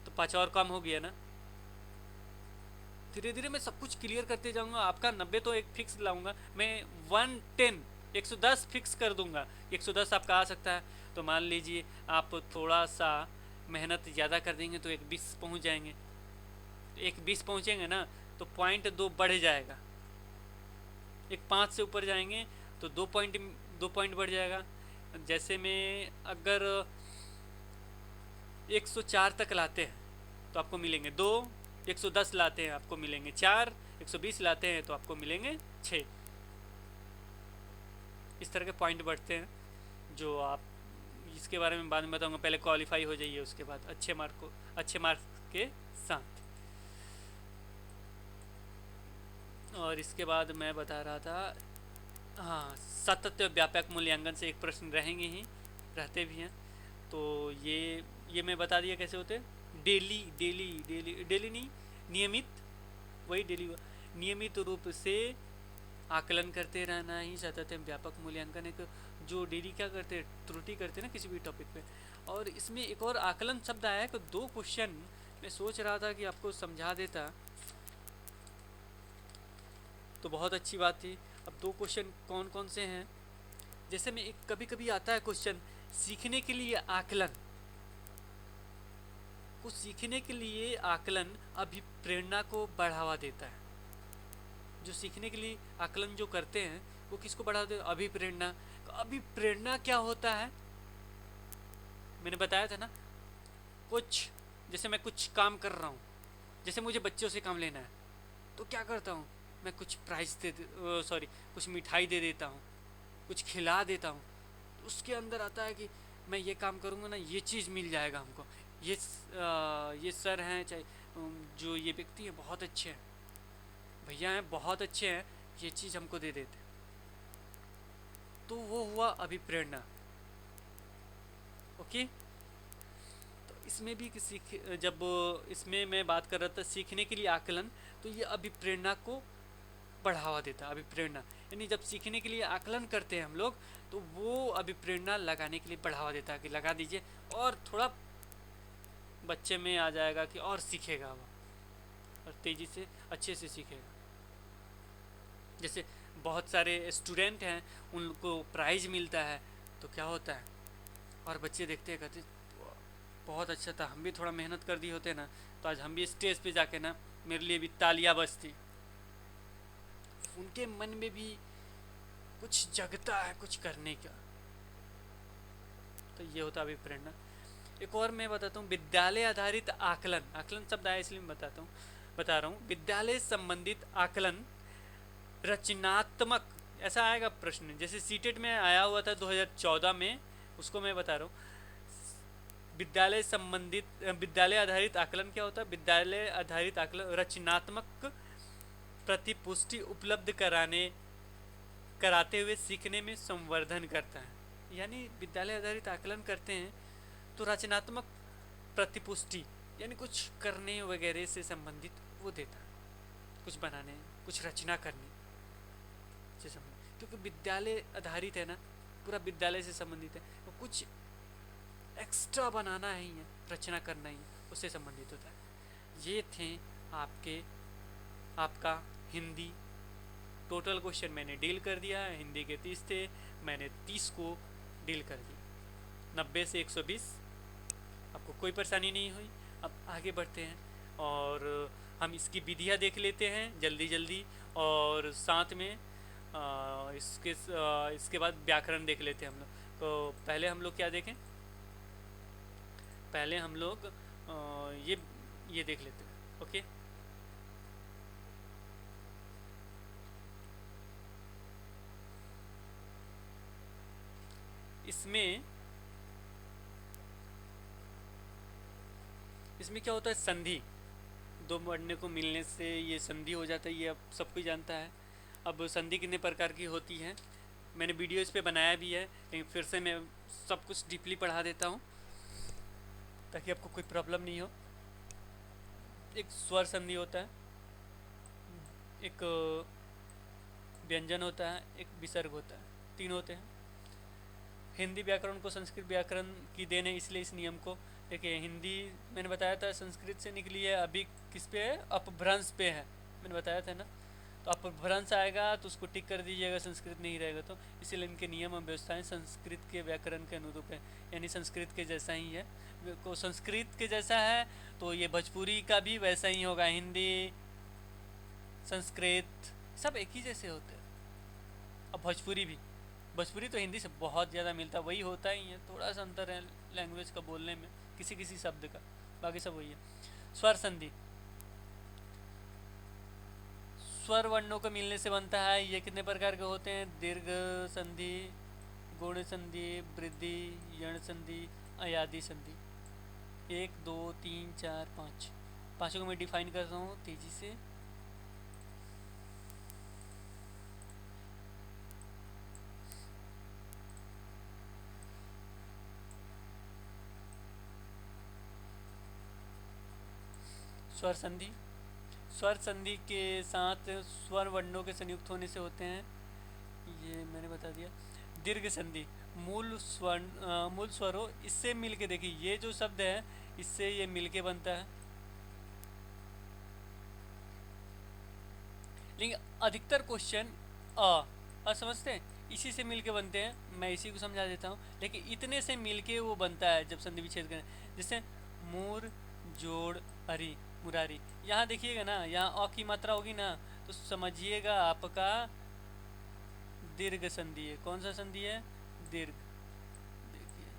तो 5 और कम हो गया ना। धीरे धीरे मैं सब कुछ क्लियर करते जाऊंगा। आपका 90 तो एक फिक्स लाऊंगा मैं, 110 110 फिक्स कर दूंगा। 110 आपका आ सकता है, तो मान लीजिए आप थोड़ा सा मेहनत ज़्यादा कर देंगे तो 120 पहुंच जाएंगे। 120 पहुंचेंगे ना तो पॉइंट 2 बढ़ जाएगा। 5 से ऊपर जाएंगे तो 2 पॉइंट बढ़ जाएगा। जैसे में अगर 104 तक लाते हैं तो आपको मिलेंगे 2, 110 लाते हैं आपको मिलेंगे 4, 120 लाते हैं तो आपको मिलेंगे 6। इस तरह के पॉइंट बढ़ते हैं, जो आप इसके बारे में बाद में बताऊंगा। पहले क्वालिफाई हो जाइए, उसके बाद अच्छे मार्क्स के साथ। और इसके बाद मैं बता रहा था, हाँ, सतत व्यापक मूल्यांकन से एक प्रश्न रहेंगे ही, रहते भी हैं। तो ये मैं बता दिया कैसे होते हैं। डेली डेली डेली डेली नहीं, नियमित, वही डेली, नियमित रूप से आकलन करते रहना ही सतत व्यापक मूल्यांकन एक, जो डेली क्या करते हैं, त्रुटि करते हैं ना किसी भी टॉपिक पे। और इसमें एक और आकलन शब्द आया है कि 2 क्वेश्चन मैं सोच रहा था कि आपको समझा देता तो बहुत अच्छी बात थी। अब 2 क्वेश्चन कौन कौन से हैं, जैसे में एक कभी कभी आता है क्वेश्चन, सीखने के लिए आकलन। कुछ सीखने के लिए आकलन अभिप्रेरणा को बढ़ावा देता है। जो सीखने के लिए आकलन जो करते हैं वो किसको बढ़ावा देता है? अभिप्रेरणा। तो अभिप्रेरणा क्या होता है, मैंने बताया था ना। कुछ जैसे मैं कुछ काम कर रहा हूँ, जैसे मुझे बच्चों से काम लेना है, तो क्या करता हूँ मैं, कुछ प्राइज कुछ मिठाई दे देता हूँ, कुछ खिला देता हूँ। उसके अंदर आता है कि मैं ये काम करूँगा ना, ये चीज़ मिल जाएगा हमको। ये सर हैं, चाहे जो ये व्यक्ति हैं बहुत अच्छे हैं, भैया हैं बहुत अच्छे हैं, ये चीज़ हमको दे देते। तो वो हुआ अभिप्रेरणा। ओके, तो इसमें भी जब इसमें मैं बात कर रहा था सीखने के लिए आकलन, तो ये अभिप्रेरणा को बढ़ावा देता है। अभिप्रेरणा यानी जब सीखने के लिए आकलन करते हैं हम लोग, तो वो अभिप्रेरणा लगाने के लिए बढ़ावा देता है कि लगा दीजिए, और थोड़ा बच्चे में आ जाएगा कि और सीखेगा वो, और तेज़ी से अच्छे से सीखेगा। जैसे बहुत सारे स्टूडेंट हैं, उनको प्राइज मिलता है, तो क्या होता है, और बच्चे देखते हैं कहते बहुत अच्छा था, हम भी थोड़ा मेहनत कर दिए होते ना, तो आज हम भी स्टेज पे जाके ना मेरे लिए भी तालियां बजती। उनके मन में भी कुछ जगता है कुछ करने का। तो ये होता है अभिप्रेरणा। एक और मैं बताता हूँ, विद्यालय आधारित आकलन। आकलन शब्द आया इसलिए मैं बता रहा हूँ। विद्यालय संबंधित आकलन रचनात्मक, ऐसा आएगा प्रश्न, जैसे सीटेट में आया हुआ था 2014 में, उसको मैं बता रहा हूँ। विद्यालय आधारित आकलन क्या होता है? विद्यालय आधारित आकलन रचनात्मक प्रतिपुष्टि उपलब्ध कराते हुए सीखने में संवर्धन करता है। यानी विद्यालय आधारित आकलन करते हैं तो रचनात्मक प्रतिपुष्टि यानी कुछ करने वगैरह से संबंधित वो देता है, कुछ बनाने, कुछ रचना करने। से संबंधित, क्योंकि विद्यालय आधारित है ना, पूरा विद्यालय से संबंधित है, तो कुछ एक्स्ट्रा बनाना ही है, रचना करना ही है, उससे संबंधित होता है। ये थे आपका हिंदी। टोटल क्वेश्चन मैंने डील कर दिया है, हिंदी के 30 थे, मैंने 30 को डील कर दिया, 90 से 120। आपको कोई परेशानी नहीं हुई। अब आगे बढ़ते हैं और हम इसकी विधियाँ देख लेते हैं जल्दी जल्दी, और साथ में इसके बाद व्याकरण देख लेते हैं हम लोग। तो पहले हम लोग क्या देखें, पहले हम लोग ये देख लेते हैं। ओके, इसमें क्या होता है, संधि। दो वर्ण को मिलने से ये संधि हो जाता है, ये अब सब कोई जानता है। अब संधि कितने प्रकार की होती है, मैंने वीडियो इस पे बनाया भी है, लेकिन फिर से मैं सब कुछ डीपली पढ़ा देता हूँ ताकि आपको कोई प्रॉब्लम नहीं हो। एक स्वर संधि होता है, एक व्यंजन होता है, एक विसर्ग होता है, 3 होते हैं। हिंदी व्याकरण को संस्कृत व्याकरण की देन है, इसलिए इस नियम को देखिए। हिंदी मैंने बताया था संस्कृत से निकली है, अभी किस पे है, अपभ्रंश पे है, मैंने बताया था ना। तो अपभ्रंश आएगा तो उसको टिक कर दीजिएगा, संस्कृत नहीं रहेगा तो। इसीलिए इनके नियम और व्यवस्थाएं संस्कृत के व्याकरण के अनुरूप है, यानी संस्कृत के जैसा ही है। को संस्कृत के जैसा है तो ये भोजपुरी का भी वैसा ही होगा, हिंदी संस्कृत सब एक ही जैसे होते हैं। अब भोजपुरी तो हिंदी से बहुत ज़्यादा मिलता, वही होता ही है, थोड़ा सा अंतर है लैंग्वेज का बोलने में, किसी किसी शब्द का, बाकी सब वही है। स्वर संधि, स्वर वर्णों को मिलने से बनता है। ये कितने प्रकार के होते हैं, दीर्घ संधि, गुण संधि, वृद्धि, यण संधि, अयादि संधि। 1 2 3 4 5, पाँचों को मैं डिफाइन करता हूँ तेजी से। स्वर संधि, स्वर संधि के साथ स्वर वर्णों के संयुक्त होने से होते हैं, ये मैंने बता दिया। दीर्घ संधि, मूल स्वरों इससे मिलके, देखिए ये जो शब्द है इससे ये मिलके बनता है, लेकिन अधिकतर क्वेश्चन समझते हैं इसी से मिलके बनते हैं, मैं इसी को समझा देता हूँ। लेकिन इतने से मिलके वो बनता है जब संधि विच्छेद करें, जैसे मूर जोड़ अरी, मुरारी। यहाँ देखिएगा ना, यहाँ अ की मात्रा होगी ना, तो समझिएगा आपका दीर्घ संधि है। कौन सा संधि है, दीर्घ। देखिए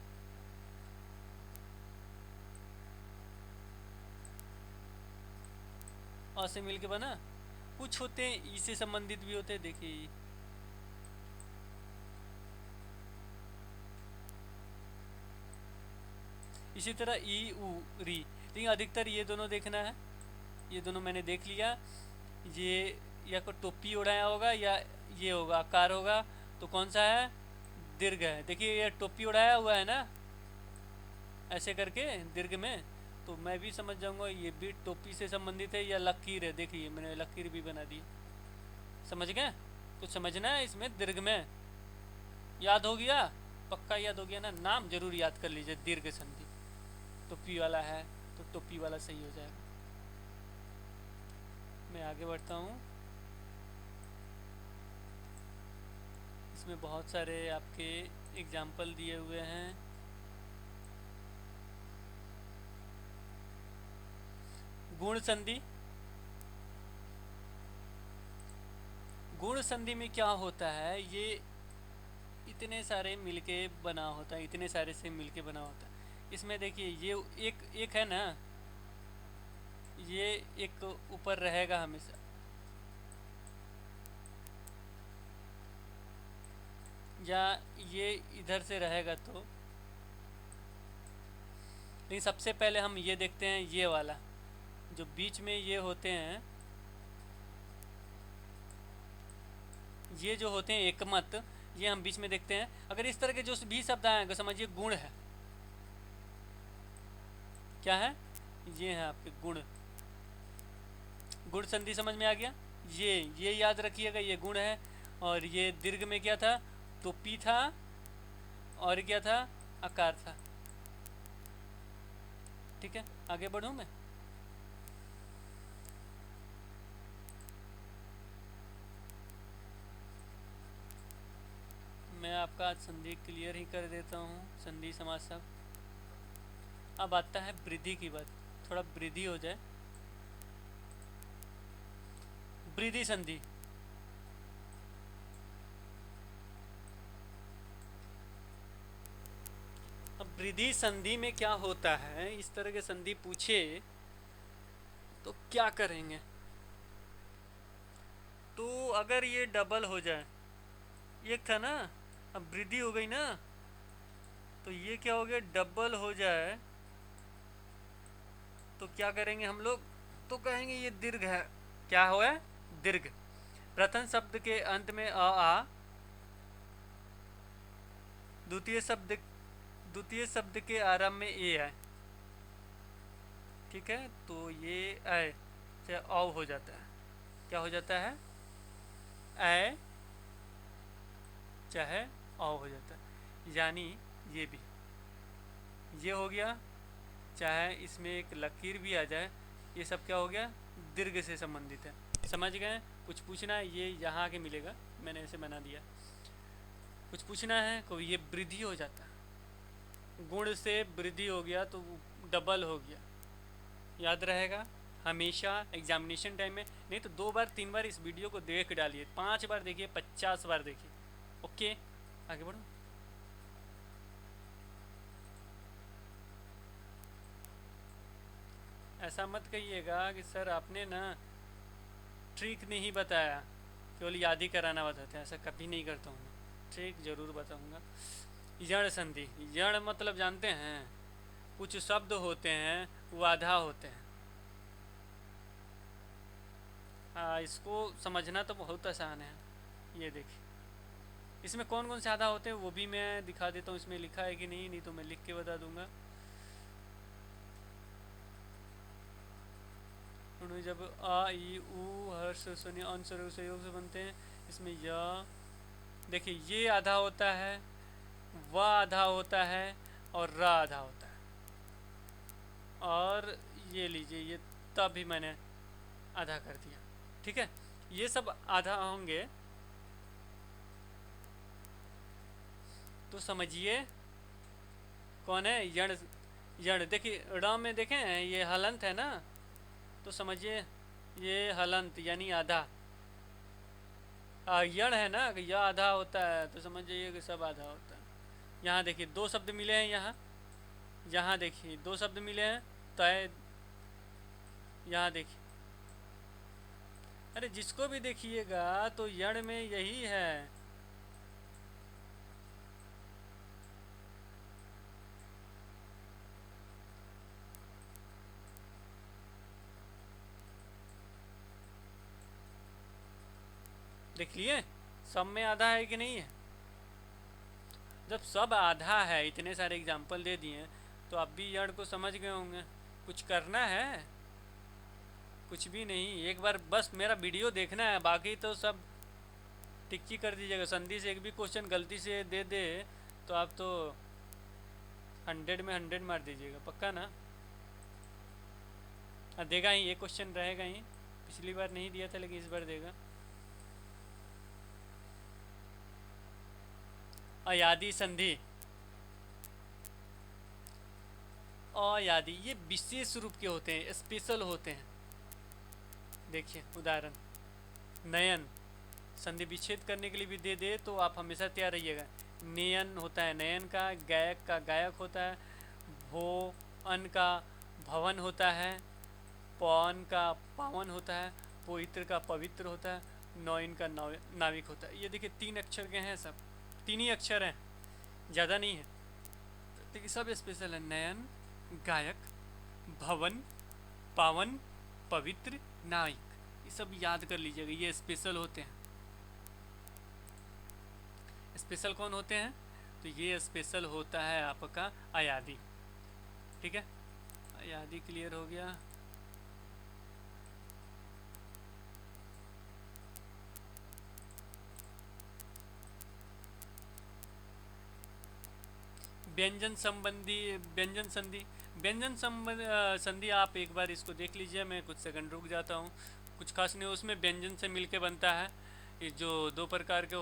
अ से मिलके बना। कुछ होते हैं ई से संबंधित भी होते हैं, देखिए इसी तरह ई उ री। लेकिन अधिकतर ये दोनों देखना है, ये दोनों मैंने देख लिया। ये या को टोपी उड़ाया होगा या ये होगा आकार होगा, तो कौन सा है, दीर्घ है। देखिए ये टोपी उड़ाया हुआ है ना, ऐसे करके दीर्घ में, तो मैं भी समझ जाऊंगा ये भी टोपी से संबंधित है, या लकीर है। देखिए मैंने लकीर भी बना दी, समझ गए। कुछ समझना है इसमें, दीर्घ में याद हो गया, पक्का याद हो गया ना, नाम जरूर याद कर लीजिए, दीर्घ संधि। टोपी वाला है तो टोपी वाला सही हो जाएगा। मैं आगे बढ़ता हूँ, इसमें बहुत सारे आपके एग्जाम्पल दिए हुए हैं। गुण संधि, गुण संधि में क्या होता है, ये इतने सारे मिलके बना होता है, इतने सारे से मिलके बना होता है। इसमें देखिए ये एक है ना, ये एक ऊपर रहेगा हमेशा, या ये इधर से रहेगा तो। लेकिन सबसे पहले हम ये देखते हैं, ये वाला जो बीच में ये होते हैं, ये जो होते हैं एकमत, ये हम बीच में देखते हैं। अगर इस तरह के जो भी शब्द आएंगे समझिए गुण है, क्या है, ये है आपके गुण। गुण संधि समझ में आ गया, ये याद रखिएगा, ये गुण है। और ये दीर्घ में क्या था, तो पी था, और क्या था, आकार था। ठीक है, आगे बढ़ूं मैं आपका आज संधि क्लियर ही कर देता हूँ, संधि समास सब। अब आता है वृद्धि की बात, थोड़ा वृद्धि हो जाए। वृद्धि संधि, अब वृद्धि संधि में क्या होता है, इस तरह के संधि पूछे तो क्या करेंगे। तो अगर ये डबल हो जाए, एक था ना, अब वृद्धि हो गई ना, तो ये क्या हो गया, डबल हो जाए तो क्या करेंगे हम लोग, तो कहेंगे ये दीर्घ है। क्या हो है, दीर्घ। प्रथम शब्द के अंत में आ, द्वितीय शब्द द्वितीय शब्द के आरंभ में ए है। ठीक है, तो ये ऐ चाहे औ हो जाता है। क्या हो जाता है, ऐ चाहे औ हो जाता है। यानी ये भी, ये हो गया, चाहे इसमें एक लकीर भी आ जाए, ये सब क्या हो गया, दीर्घ से संबंधित है। समझ गए, कुछ पूछना है ये यहाँ आके मिलेगा, मैंने ऐसे बना दिया। कुछ पूछना है, कोई ये वृद्धि हो जाता है, गुण से वृद्धि हो गया तो डबल हो गया, याद रहेगा हमेशा एग्जामिनेशन टाइम में। नहीं तो 2 बार 3 बार इस वीडियो को देख डालिए, 5 बार देखिए, 50 बार देखिए। ओके, आगे बढ़ो। ऐसा मत कहिएगा कि सर आपने ना ट्रिक नहीं बताया, केवल याद ही कराना बताते हैं, ऐसा कभी नहीं करता हूँ मैं, ट्रिक जरूर बताऊँगा। यण संधि, यण मतलब जानते हैं, कुछ शब्द होते हैं वो आधा होते हैं। इसको समझना तो बहुत आसान है। ये देखिए, इसमें कौन कौन से आधा होते हैं वो भी मैं दिखा देता हूँ, इसमें लिखा है कि नहीं, नहीं तो मैं लिख के बता दूंगा। उन्होंने जब आ ई उ हर्ष स्वनि अंश सहयोग से बनते हैं, इसमें य देखिए ये आधा होता है, व आधा होता है, और र आधा होता है। और ये लीजिए, ये तब भी मैंने आधा कर दिया। ठीक है, ये सब आधा होंगे, तो समझिए कौन है, यण। यण देखिए, ड़ में देखें ये हलंत है ना, तो समझिए ये हलंत यानी आधा। यण है ना, यह आधा होता है, तो समझ जाइए कि सब आधा होता है। यहाँ देखिए 2 शब्द मिले हैं, यहाँ यहाँ देखिए 2 शब्द मिले हैं, तय। यहाँ देखिए, अरे जिसको भी देखिएगा तो यण में यही है। देख लिए, सब में आधा है कि नहीं है। जब सब आधा है, इतने सारे एग्जाम्पल दे दिए, तो आप भी यण को समझ गए होंगे। कुछ करना है, कुछ भी नहीं, एक बार बस मेरा वीडियो देखना है, बाकी तो सब टिक्की कर दीजिएगा। संधि से एक भी क्वेश्चन गलती से दे दे तो आप तो 100 में 100 मार दीजिएगा, पक्का ना। देगा ही, ये क्वेश्चन रहेगा ही, पिछली बार नहीं दिया था लेकिन इस बार देगा। अयादी संधि, अयादी ये विशेष रूप के होते हैं, स्पेशल होते हैं। देखिए उदाहरण, नयन, संधि विच्छेद करने के लिए भी दे दे तो आप हमेशा तैयार रहिएगा। नयन होता है नयन का गायक होता है, भो अन का भवन होता है, पवन का पावन होता है, पवित्र का पवित्र होता है, नौइन का नाविक होता है। ये देखिए 3 अक्षर के हैं, सब 3 ही अक्षर हैं, ज़्यादा नहीं है। देखिए सब स्पेशल है, नयन, गायक, भवन, पावन, पवित्र, नायक, ये सब याद कर लीजिएगा, ये स्पेशल होते हैं। स्पेशल कौन होते हैं, तो ये स्पेशल होता है आपका अयादी। ठीक है, अयादी क्लियर हो गया। व्यंजन संधि, संधि आप एक बार इसको देख लीजिए, मैं कुछ सेकंड रुक जाता हूँ। कुछ खास नहीं, उसमें व्यंजन से मिलके बनता है। ये जो दो प्रकार के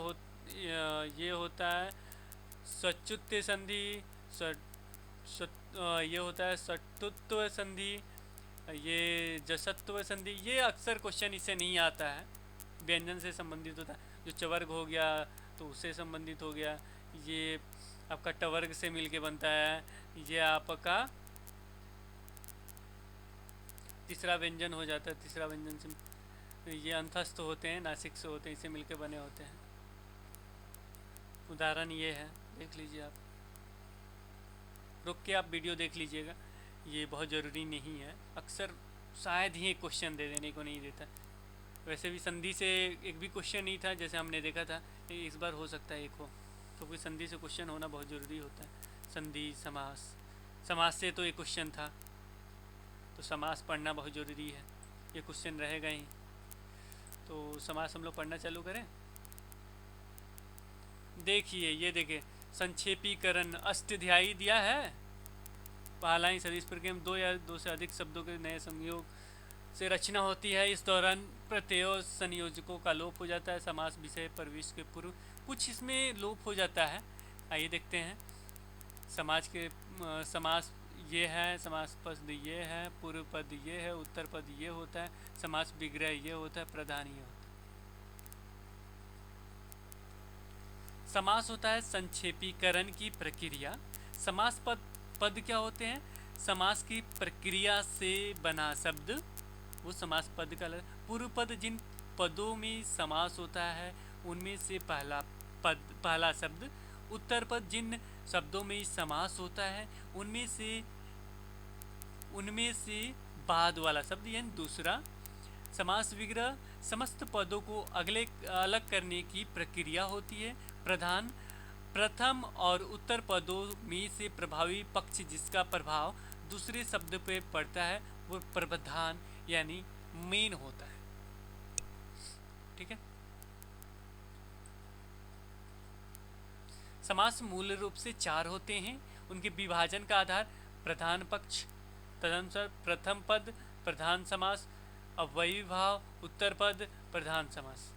ये होता है सच्युत्य संधि, ये होता है सट्टुत्व संधि, ये जसत्व संधि। ये अक्सर क्वेश्चन इससे नहीं आता है, व्यंजन से संबंधित होता है। जो चवर्ग हो गया तो उससे संबंधित हो गया, ये आपका टवर्ग से मिलके बनता है, ये आपका तीसरा व्यंजन हो जाता है। तीसरा व्यंजन से ये अंतस्थ होते हैं, नासिक से होते हैं, इससे मिलके बने होते हैं। उदाहरण ये है, देख लीजिए आप, रुक के आप वीडियो देख लीजिएगा, ये बहुत ज़रूरी नहीं है। अक्सर शायद ही एक क्वेश्चन दे देने को नहीं देता। वैसे भी संधि से एक भी क्वेश्चन नहीं था, जैसे हमने देखा था। इस बार हो सकता है एक हो, तो कोई संधि से क्वेश्चन होना बहुत ज़रूरी होता है। संधि, समास, समास से तो एक क्वेश्चन था, तो समास पढ़ना बहुत ज़रूरी है, ये क्वेश्चन रहेगा ही। तो समास हम लोग पढ़ना चालू करें। देखिए, ये देखिए, संक्षेपीकरण अष्टाध्यायी दिया है। पहला ही सदिश प्रक्रम दो या दो से अधिक शब्दों के नए संयोग से रचना होती है। इस दौरान प्रत्यय संयोजकों का लोप हो जाता है। समास विषय प्रवेश के पूर्व कुछ इसमें लोप हो जाता है। आइए देखते हैं। समास ये है, समास पद ये है, पूर्व पद ये है, उत्तर पद ये होता है, समास विग्रह ये होता है, प्रधान ये होता है। समास होता है संक्षेपीकरण की प्रक्रिया। समास पद क्या होते हैं? समास की प्रक्रिया से बना शब्द, वो समास पद का। पूर्व पद जिन पदों में समास होता है उनमें से पहला शब्द। उत्तर पद जिन शब्दों में समास होता है उनमें से बाद वाला शब्द, यानी दूसरा। समास विग्रह समस्त पदों को अलग करने की प्रक्रिया होती है। प्रधान प्रथम और उत्तर पदों में से प्रभावी पक्ष जिसका प्रभाव दूसरे शब्द पे पड़ता है वो प्रधान यानी मेन होता है। ठीक है। समास मूल रूप से 4 होते हैं। उनके विभाजन का आधार प्रधान पक्ष, तदनुसार प्रथम पद प्रधान समास, अव्ययी भाव उत्तर पद प्रधान समास।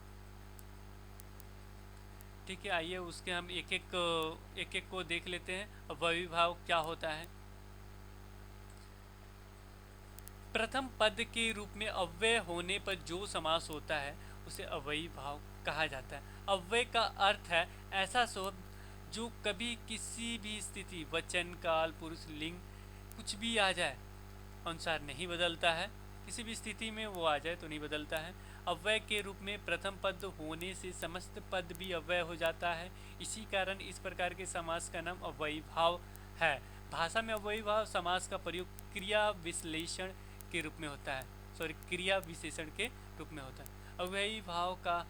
ठीक है। आइए उसके हम एक एक को देख लेते हैं। अव्ययी भाव क्या होता है? प्रथम पद के रूप में अव्यय होने पर जो समास होता है उसे अव्ययी भाव कहा जाता है। अव्यय का अर्थ है ऐसा शब्द जो कभी किसी भी स्थिति, वचन, काल, पुरुष, लिंग कुछ भी आ जाए अनुसार नहीं बदलता है। किसी भी स्थिति में वो आ जाए तो नहीं बदलता है। अव्यय के रूप में प्रथम पद होने से समस्त पद भी अव्यय हो जाता है। इसी कारण इस प्रकार के समास का नाम अव्ययी भाव है। भाषा में अव्ययी भाव समास का प्रयोग क्रिया विश्लेषण के रूप में होता है। क्रिया विशेषण के रूप में होता है। अव्ययी भाव का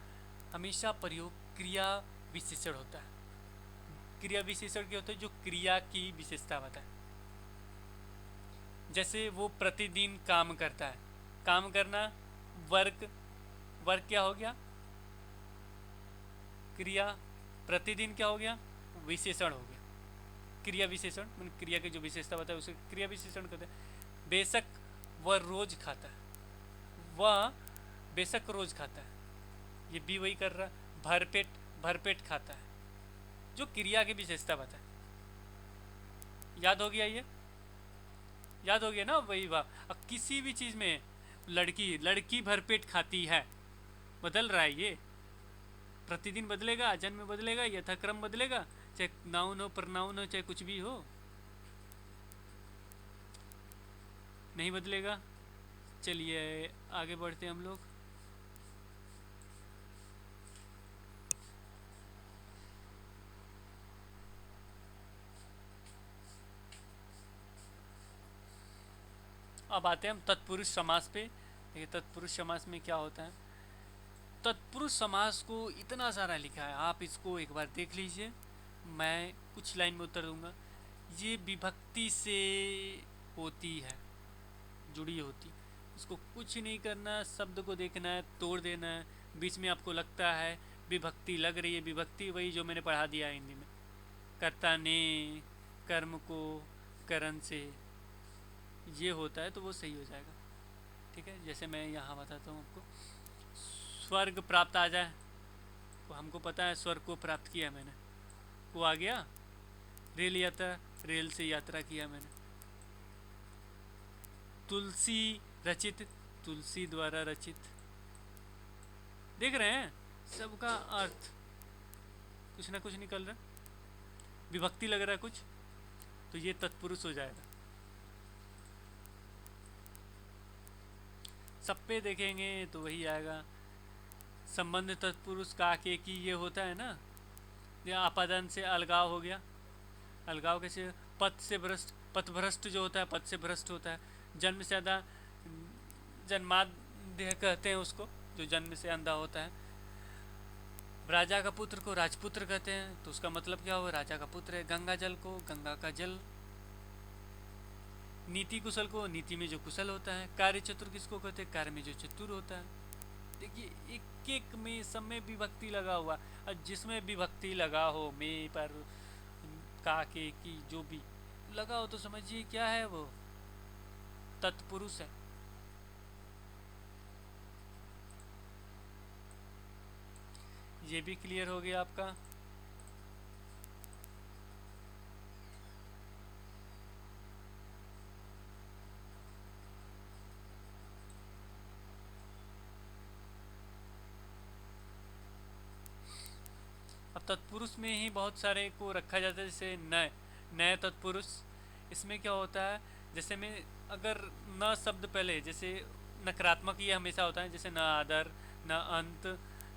हमेशा प्रयोग क्रिया विशेषण होता है। क्रिया विशेषण क्या होता है? जो क्रिया की विशेषता बताए। जैसे वो प्रतिदिन काम करता है, काम करना, वर्क क्या हो गया? क्रिया। प्रतिदिन क्या हो गया? विशेषण हो गया। क्रिया विशेषण मतलब क्रिया की जो विशेषता बताए उसे क्रिया विशेषण कहते हैं। बेशक वह रोज खाता है, वह बेशक रोज खाता है, ये भी वही कर रहा। भरपेट खाता है, जो क्रिया की विशेषता बताए। याद हो गया? ये याद हो गया ना? वही वाह। अब किसी भी चीज में लड़की भरपेट खाती है, बदल रहा है। ये प्रतिदिन बदलेगा, जन्म में बदलेगा, यथाक्रम बदलेगा, चाहे नाउन हो, प्रनाउन हो, चाहे कुछ भी हो, नहीं बदलेगा। चलिए आगे बढ़ते हैं हम लोग। अब आते हैं हम तत्पुरुष समास पे। देखिए तत्पुरुष समास में क्या होता है। तत्पुरुष समास को इतना सारा लिखा है, आप इसको एक बार देख लीजिए, मैं कुछ लाइन में उत्तर दूंगा। ये विभक्ति से होती है, जुड़ी होती। इसको कुछ नहीं करना, शब्द को देखना है, तोड़ देना है। बीच में आपको लगता है विभक्ति लग रही है, विभक्ति वही जो मैंने पढ़ा दिया हिंदी में, कर्ता ने, कर्म को करण से ये होता है तो वो सही हो जाएगा। ठीक है, जैसे मैं यहाँ बताता हूँ आपको, स्वर्ग प्राप्त आ जाए तो हमको पता है स्वर्ग को प्राप्त किया मैंने, वो आ गया। रेल यात्रा, रेल से यात्रा किया मैंने। तुलसी रचित, तुलसी द्वारा रचित। देख रहे हैं सबका अर्थ कुछ ना कुछ निकल रहा है, विभक्ति लग रहा है कुछ, तो ये तत्पुरुष हो जाएगा। सब पे देखेंगे तो वही आएगा। संबंध तत्पुरुष का के की ये होता है ना, ये आपादन से अलगाव हो गया। अलगाव कैसे? पथ से भ्रष्ट, पथभ्रष्ट जो होता है पथ से भ्रष्ट होता है। जन्म से ज़्यादा जन्मादेह कहते हैं उसको, जो जन्म से अंधा होता है। राजा का पुत्र को राजपुत्र कहते हैं, तो उसका मतलब क्या हुआ? राजा का पुत्र है। गंगा जल को गंगा का जल। नीति कुशल को नीति में जो कुशल होता है। कार्य चतुर किसको कहते हैं? कार्य में जो चतुर होता है। देखिए एक एक में सब में विभक्ति लगा हुआ, और जिसमें विभक्ति लगा हो, में पर का के की जो भी लगा हो, तो समझिए क्या है वो? तत्पुरुष है। ये भी क्लियर हो गया आपका। अब तत्पुरुष में ही बहुत सारे को रखा जाता है, जैसे नय, नय तत्पुरुष। इसमें क्या होता है, जैसे में अगर न शब्द पहले, जैसे नकारात्मक ये हमेशा होता है, जैसे न आदर, न अंत,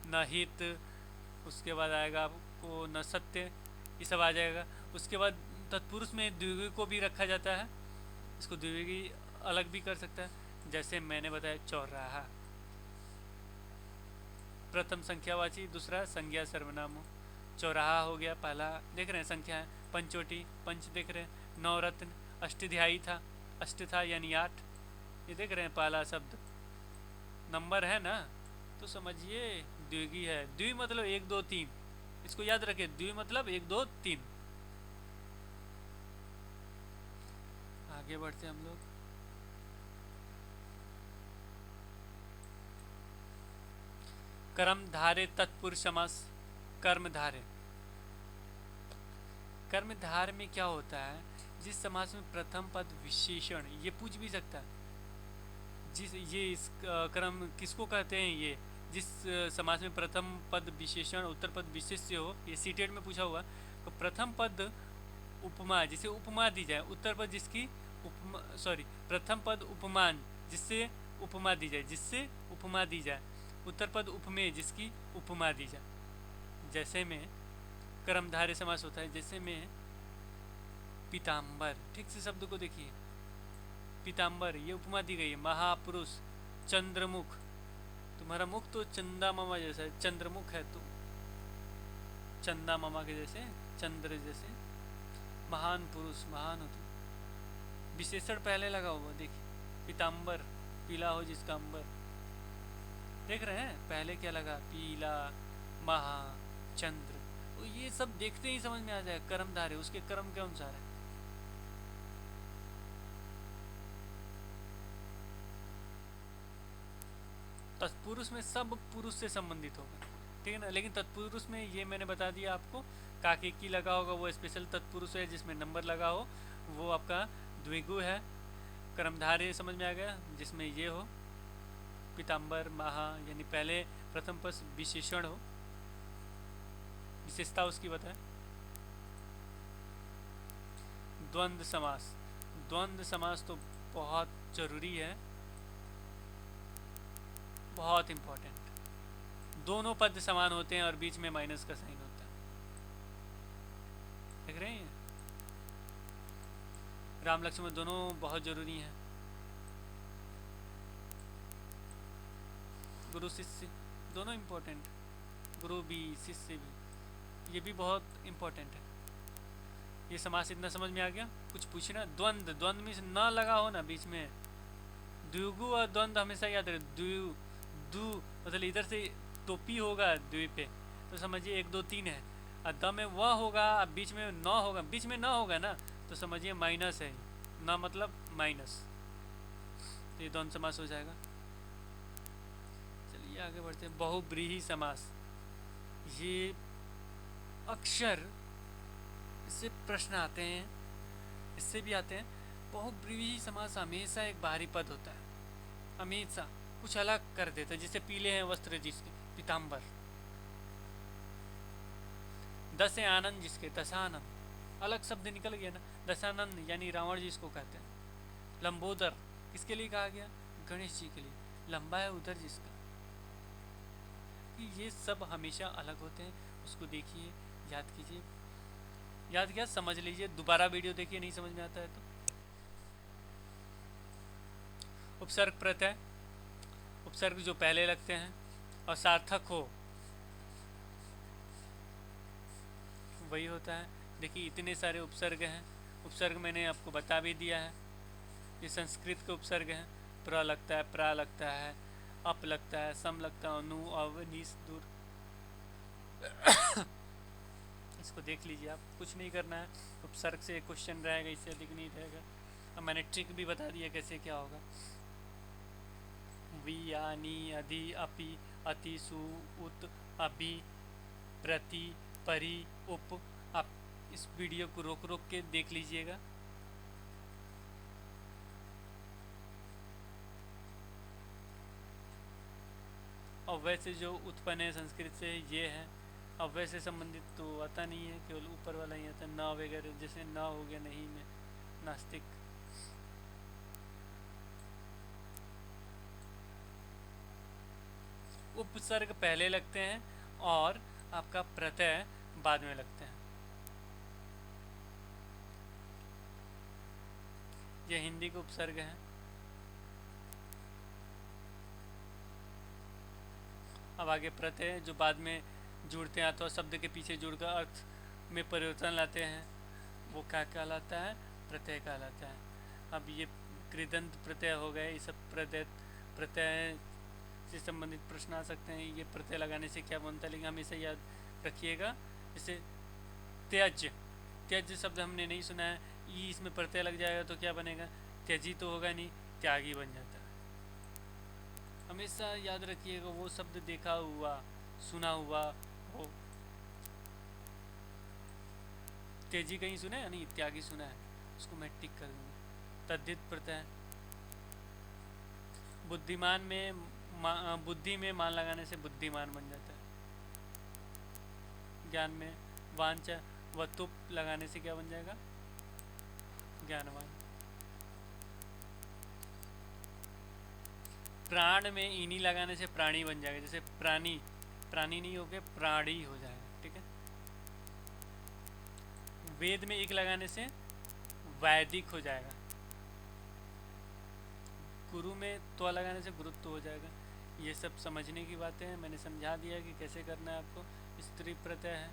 न हित, उसके बाद आएगा आपको न सत्य, ये सब आ जाएगा। उसके बाद तत्पुरुष में द्विगु को भी रखा जाता है, इसको द्विगु अलग भी कर सकता है। जैसे मैंने बताया चौराहा, प्रथम संख्यावाची, दूसरा संज्ञा सर्वनाम। चौराहा हो गया पहला, देख रहे हैं संख्या है। पंचवटी, पंच देख रहे हैं। नवरत्न, अष्टध्यायी था, अष्ट था यानी 8, ये देख रहे हैं पहला शब्द नंबर है ना, तो समझिए द्विगी है। द्वि मतलब 1 2 3, इसको याद रखें, द्वि मतलब 1 2 3। आगे बढ़ते हम लोग। कर्म धारे तत्पुरुष समास। कर्म धारे, कर्म धार में क्या होता है, जिस समास में प्रथम पद विशेषण, ये पूछ भी सकता है, जिस ये इस कर्म किसको कहते हैं, ये जिस समास में प्रथम पद विशेषण उत्तर पद विशेष्य हो, ये सीटेट में पूछा हुआ। तो प्रथम पद उपमा, जिसे उपमा दी जाए, उत्तर पद जिसकी उपमा, सॉरी, प्रथम पद उपमान, जिससे उपमा दी जाए, जिससे उपमा दी जाए। उत्तर पद उपमेय, जिसकी उपमा दी जाए। जैसे में कर्मधारय समास होता है, जैसे में पीताम्बर, ठीक से शब्द को देखिए, पीताम्बर, ये उपमा दी गई है। महापुरुष, चंद्रमुख, तुम्हारा मुख तो चंदा मामा जैसा है, चंद्रमुख है तो चंदा मामा के जैसे, चंद्र जैसे। महान पुरुष, महान हो तुम, विशेषण पहले लगा हुआ देखिए, पीताम्बर, पीला हो जिसका अंबर, देख रहे हैं पहले क्या लगा, पीला, महा, चंद्र। तो ये सब देखते ही समझ में आ जाए कर्मधारय उसके कर्म के अनुसार है। तत्पुरुष में सब पुरुष से संबंधित होगा, ठीक है ना। लेकिन तत्पुरुष में ये मैंने बता दिया आपको, काके की लगा होगा वो स्पेशल तत्पुरुष है, जिसमें नंबर लगा हो वो आपका द्विगु है। कर्मधारय समझ में आ गया, जिसमें ये हो, पीताम्बर, महा, यानी पहले प्रथम पद विशेषण हो, विशेषता उसकी बताए। द्वंद्व समास, द्वंद्व समास तो बहुत जरूरी है, बहुत इंपॉर्टेंट। दोनों पद समान होते हैं और बीच में माइनस का साइन होता है, देख रहे हैं। राम लक्ष्मण दोनों बहुत जरूरी हैं। गुरु शिष्य दोनों इम्पोर्टेंट, गुरु भी शिष्य भी, ये भी बहुत इम्पोर्टेंट है। ये समास इतना समझ में आ गया। कुछ पूछना? द्वंद्व, द्वंद्व में न लगा हो ना बीच में, द्विगु और द्वंद्व हमेशा याद रहे। द्वि, दु मतलब इधर से टोपी होगा द्वि पे, तो समझिए 1 2 3 है। और द में वह होगा, बीच में न होगा, बीच में न होगा ना, तो समझिए माइनस है, ना मतलब माइनस, तो ये द्वंद्व समास हो जाएगा। चलिए आगे बढ़ते हैं। बहुब्रीहि समास, ये अक्षर इससे प्रश्न आते हैं, इससे भी आते हैं। बहुब्रीहि समास हमेशा एक बाहरी पद होता है, हमेशा कुछ अलग कर देता है। जैसे पीले हैं वस्त्र जिसके, पीताम्बर। दस है आनंद जिसके, दशानंद, अलग शब्द निकल गया ना। दशानंद यानी रावण जिसको कहते हैं। लंबोदर किसके लिए कहा गया, गणेश जी के लिए। लंबा है उधर जिसका, ये सब हमेशा अलग होते हैं। उसको देखिए, याद कीजिए, याद किया समझ लीजिए, दोबारा वीडियो देखिए नहीं समझ में आता है तो। उपसर्ग प्रत्यय, उपसर्ग जो पहले लगते हैं और सार्थक हो वही होता है। देखिए इतने सारे उपसर्ग हैं, उपसर्ग मैंने आपको बता भी दिया है। ये संस्कृत के उपसर्ग हैं। प्र लगता है, प्रा लगता है, अप लगता है, सम लगता है, अनु, अव, निस, दूर। इसको देख लीजिए आप, कुछ नहीं करना है। उपसर्ग से क्वेश्चन रहेगा, इससे अधिक नहीं रहेगा। अब मैंने ट्रिक भी बता दिया कैसे क्या होगा। वी, यानी, अधि, अपि, अति, सु, उत, अभि, प्रति, परि, उप। आप इस वीडियो को रोक रोक के देख लीजिएगा। अव्यय से जो उत्पन्न है संस्कृत से ये है। अव्यय से संबंधित तो आता नहीं है, केवल ऊपर वाला ही आता है, न वगैरह। जैसे न हो गया नहीं में, नास्तिक। उपसर्ग पहले लगते हैं और आपका प्रत्यय बाद में लगते हैं। ये हिंदी के उपसर्ग हैं। अब आगे प्रत्यय जो बाद में जुड़ते हैं अथवा शब्द के पीछे जुड़कर अर्थ में परिवर्तन लाते हैं, वो क्या कहलाता है, प्रत्यय कहलाता है। अब ये कृदंत प्रत्यय हो गए, ये सब प्रत्यय से संबंधित प्रश्न आ सकते हैं। ये प्रत्यय लगाने से क्या बनता है, लेकिन हमेशा याद रखिएगा। जैसे त्यज, त्यज शब्द हमने नहीं सुना है, ई इसमें प्रत्यय लग जाएगा तो क्या बनेगा, त्यजी तो होगा नहीं, त्यागी बन जाता है। हमेशा याद रखिएगा, वो शब्द देखा हुआ सुना हुआ हो। तेजी कहीं सुना है, नहीं त्यागी सुना है, उसको मैं टिक कर दूंगा। तद्धित प्रत्यय, बुद्धिमान में बुद्धि में मान लगाने से बुद्धिमान बन जाता है। ज्ञान में वांचा व तुप लगाने से क्या बन जाएगा, ज्ञानवान। प्राण में इनी लगाने से प्राणी बन जाएगा। जैसे प्राणी, प्राणी नहीं हो गए, प्राणी हो जाएगा, ठीक है। वेद में एक लगाने से वैदिक हो जाएगा। गुरु में तो लगाने से गुरुत्व हो जाएगा। ये सब समझने की बातें हैं, मैंने समझा दिया कि कैसे करना है आपको। स्त्री प्रत्यय है,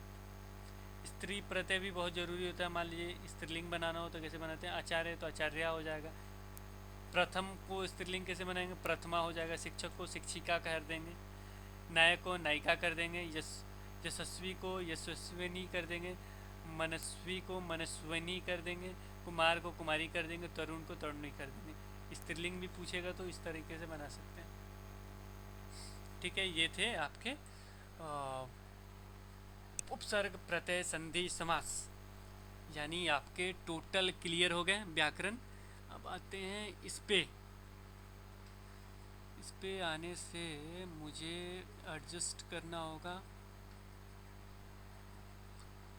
स्त्री प्रत्यय भी बहुत ज़रूरी होता है। मान लीजिए स्त्रीलिंग बनाना हो तो कैसे बनाते हैं, आचार्य तो आचार्या हो जाएगा। प्रथम को स्त्रीलिंग कैसे बनाएंगे, प्रथमा हो जाएगा। शिक्षक को शिक्षिका कर देंगे, नायक को नायिका कर देंगे, यशस्वी को यशस्विनी कर देंगे, मनस्वी को मनस्विनी कर देंगे, कुमार को कुमारी कर देंगे, तरुण को तरुणी कर देंगे। स्त्रीलिंग भी पूछेगा तो इस तरीके से बना सकते हैं, ठीक है। ये थे आपके उपसर्ग प्रत्यय संधि समास, यानी आपके टोटल क्लियर हो गए व्याकरण। अब आते हैं इस पे आने से मुझे एडजस्ट करना होगा।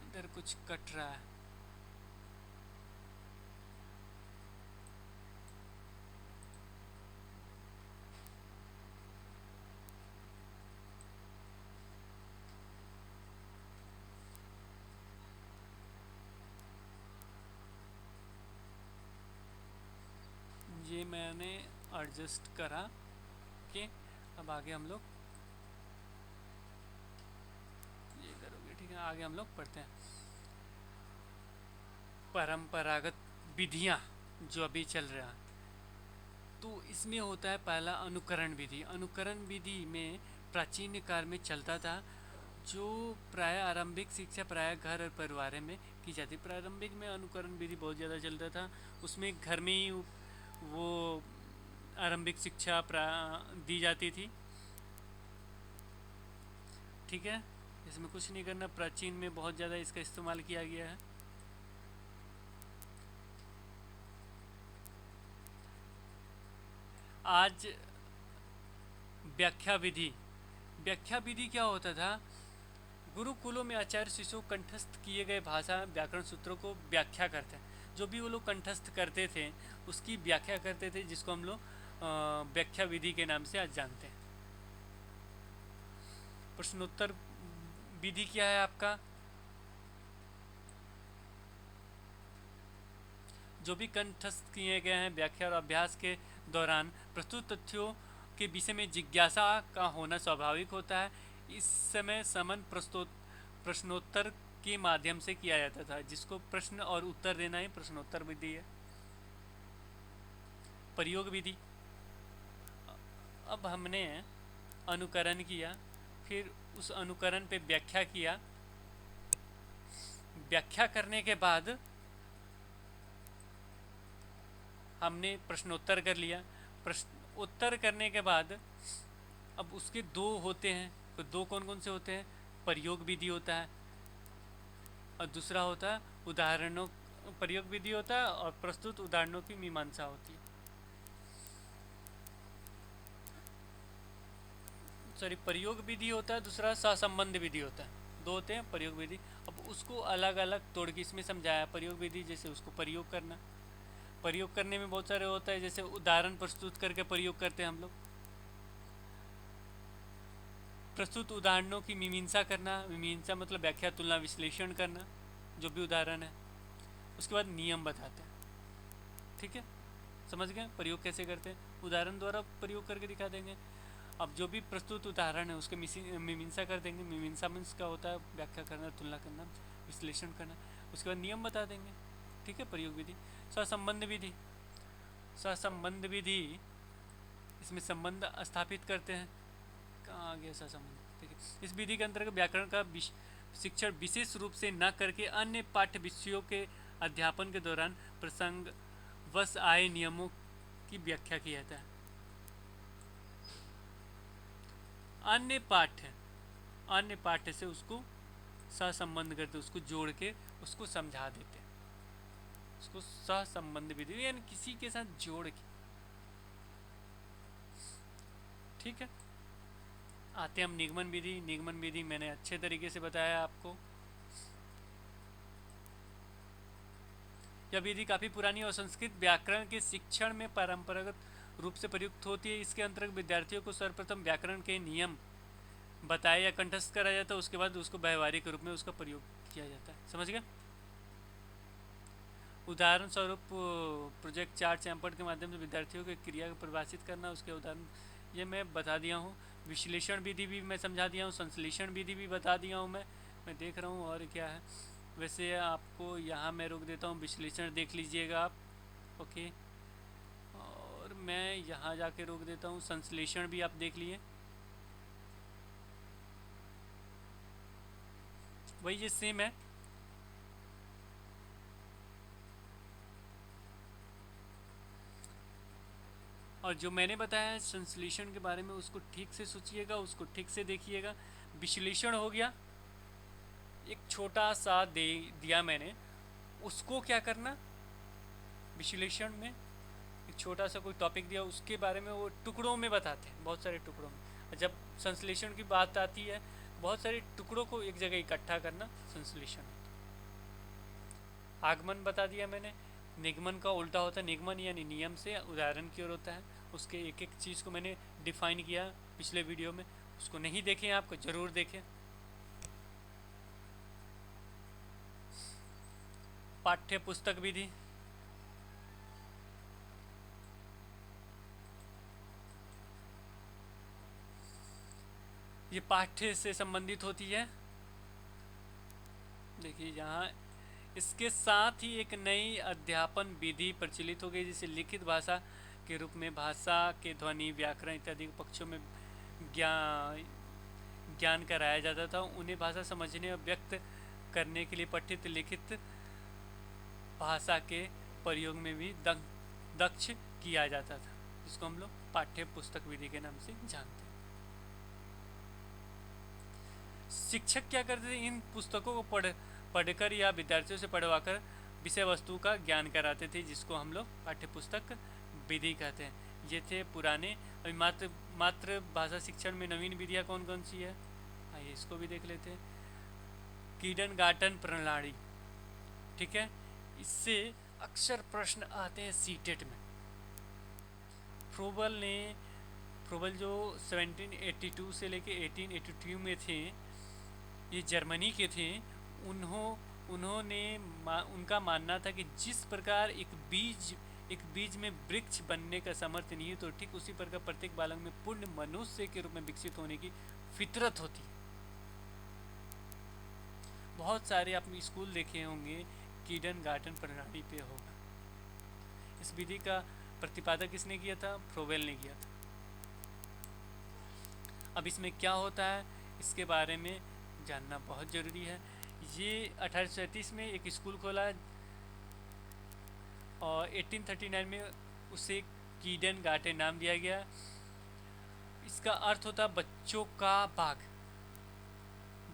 इधर कुछ कट रहा है, ये मैंने एडजस्ट करा कि अब आगे हम लोग ये करोगे, ठीक है। आगे हम लोग पढ़ते हैं परंपरागत विधियां जो अभी चल रहा है। तो इसमें होता है पहला अनुकरण विधि। अनुकरण विधि में प्राचीन काल में चलता था, जो प्राय आरंभिक शिक्षा प्राय घर और परिवार में की जाती। प्रारंभिक में अनुकरण विधि बहुत ज़्यादा चलता था, उसमें घर में ही वो आरंभिक शिक्षा दी जाती थी। ठीक है, इसमें कुछ नहीं करना। प्राचीन में बहुत ज़्यादा इसका इस्तेमाल किया गया है। आज व्याख्या विधि। व्याख्या विधि क्या होता था? गुरुकुलों में आचार्य शिष्यों कंठस्थ किए गए भाषा व्याकरण सूत्रों को व्याख्या करते हैं। जो भी वो लोग कंठस्थ करते थे उसकी व्याख्या करते थे, जिसको हम लोग व्याख्या विधि के नाम से आज जानते हैं। प्रश्नोत्तर विधि क्या है आपका? जो भी कंठस्थ किए गए हैं व्याख्या और अभ्यास के दौरान प्रस्तुत तथ्यों के विषय में जिज्ञासा का होना स्वाभाविक होता है। इस समय समन प्रश्नोत्तर के माध्यम से किया जाता था, जिसको प्रश्न और उत्तर देना ही प्रश्नोत्तर विधि है। प्रयोग विधि। अब हमने अनुकरण किया, फिर उस अनुकरण पे व्याख्या किया। व्याख्या करने के बाद हमने प्रश्नोत्तर कर लिया। प्रश्न उत्तर करने के बाद अब उसके दो होते हैं। तो दो कौन कौन से होते हैं? प्रयोग विधि होता है और दूसरा होता है उदाहरणों। प्रयोग विधि होता है और प्रस्तुत उदाहरणों की मीमांसा होती है। सॉरी, प्रयोग विधि होता है, दूसरा सहसंबंध विधि होता है। दो होते हैं प्रयोग विधि। अब उसको अलग अलग तोड़ के इसमें समझाया। प्रयोग विधि जैसे उसको प्रयोग करना, प्रयोग करने में बहुत सारे होता है, जैसे उदाहरण प्रस्तुत करके प्रयोग करते हैं हम लोग। प्रस्तुत उदाहरणों की मीमांसा करना। मीमांसा मतलब व्याख्या, तुलना, विश्लेषण करना जो भी उदाहरण है। उसके बाद नियम बताते हैं। ठीक है, समझ गए प्रयोग कैसे करते हैं? उदाहरण द्वारा प्रयोग करके दिखा देंगे। अब जो भी प्रस्तुत उदाहरण है उसके मीमांसा कर देंगे। मीमांसा मीन्स का होता है व्याख्या करना, तुलना करना, विश्लेषण करना। उसके बाद नियम बता देंगे। ठीक है, प्रयोग विधि। सहसंबंध विधि। सहसंबंध विधि, इसमें संबंध स्थापित करते हैं। कहाँ आ गया सहसंबंध? ठीक है, इस विधि के अंतर्गत व्याकरण का शिक्षण विशेष रूप से न करके अन्य पाठ्य विषयों के अध्यापन के दौरान प्रसंग वश आए नियमों की व्याख्या की जाता है। अन्य पाठ्य से उसको सहसंबंध करते, उसको जोड़ के उसको समझा देते, उसको सहसंबंध विधि यानी किसी के साथ जोड़ के। ठीक है, आते हम निगमन विधि। निगमन विधि मैंने अच्छे तरीके से बताया आपको। यह विधि काफ़ी पुरानी और संस्कृत व्याकरण के शिक्षण में परंपरागत रूप से प्रयुक्त होती है। इसके अंतर्गत विद्यार्थियों को सर्वप्रथम व्याकरण के नियम बताया या कंठस्थ कराया जाता है, उसके बाद उसको व्यवहारिक रूप में उसका प्रयोग किया जाता है। समझ गए? उदाहरण स्वरूप प्रोजेक्ट चार्ट चैम्पर्ट के माध्यम से विद्यार्थियों की क्रिया को परिभाषित करना, उसके उदाहरण ये मैं बता दिया हूँ। विश्लेषण विधि भी मैं समझा दिया हूँ, संश्लेषण विधि भी बता दिया हूँ। मैं देख रहा हूँ और क्या है। वैसे आपको यहाँ मैं रोक देता हूँ, विश्लेषण देख लीजिएगा आप। ओके, और मैं यहाँ जाके रोक देता हूँ, संश्लेषण भी आप देख लिए। वही ये सेम है। और जो मैंने बताया संश्लेषण के बारे में उसको ठीक से सोचिएगा, उसको ठीक से देखिएगा। विश्लेषण हो गया, एक छोटा सा दिया मैंने, उसको क्या करना, विश्लेषण में एक छोटा सा कोई टॉपिक दिया, उसके बारे में वो टुकड़ों में बताते हैं, बहुत सारे टुकड़ों में। जब संश्लेषण की बात आती है, बहुत सारे टुकड़ों को एक जगह इकट्ठा करना संश्लेषण। आगमन बता दिया मैंने। निगमन का उल्टा होता है, निगमन यानी नियम से उदाहरण की ओर होता है। उसके एक एक चीज़ को मैंने डिफाइन किया पिछले वीडियो में, उसको नहीं देखें आपको ज़रूर देखें। पाठ्य पुस्तक विधि। ये पाठ्य से संबंधित होती है। देखिए यहाँ इसके साथ ही एक नई अध्यापन विधि प्रचलित हो गई, जिसे लिखित भाषा के रूप में भाषा के ध्वनि, व्याकरण इत्यादि पक्षों में ज्ञान कराया जाता था। उन्हें भाषा समझने और व्यक्त करने के लिए पठित लिखित भाषा के प्रयोग में भी दक्ष किया जाता था, जिसको हम लोग पाठ्य पुस्तक विधि के नाम से जानते हैं। शिक्षक क्या करते थे, इन पुस्तकों को पढ़कर या विद्यार्थियों से पढ़वाकर विषय वस्तु का ज्ञान कराते थे, जिसको हम लोग पाठ्य पुस्तक विधि कहते हैं। ये थे पुराने। अभी मातृभाषा शिक्षण में नवीन विधियाँ कौन कौन सी है, आइए इसको भी देख लेते हैं। कीडनगार्टन प्रणाली, ठीक है, इससे अक्सर प्रश्न आते हैं सीटेट में। फ्रोबल जो 1782 से लेके 1882 में थे, ये जर्मनी के थे। उनका मानना था कि जिस प्रकार एक बीज में वृक्ष बनने का सामर्थ्य नहीं है, तो ठीक उसी प्रकार प्रत्येक बालक में पूर्ण मनुष्य के रूप में विकसित होने की फितरत होती है। बहुत सारे आप स्कूल देखे होंगे, कीडनगार्टन प्रणाली पे होगा। इस विधि का प्रतिपादन किसने किया था, फ्रोबेल ने किया था। अब इसमें क्या होता है, इसके बारे में जानना बहुत ज़रूरी है। ये 1837 में एक स्कूल खोला और 1839 में उसे कीडनगार्टन नाम दिया गया। इसका अर्थ होता है बच्चों का बाग।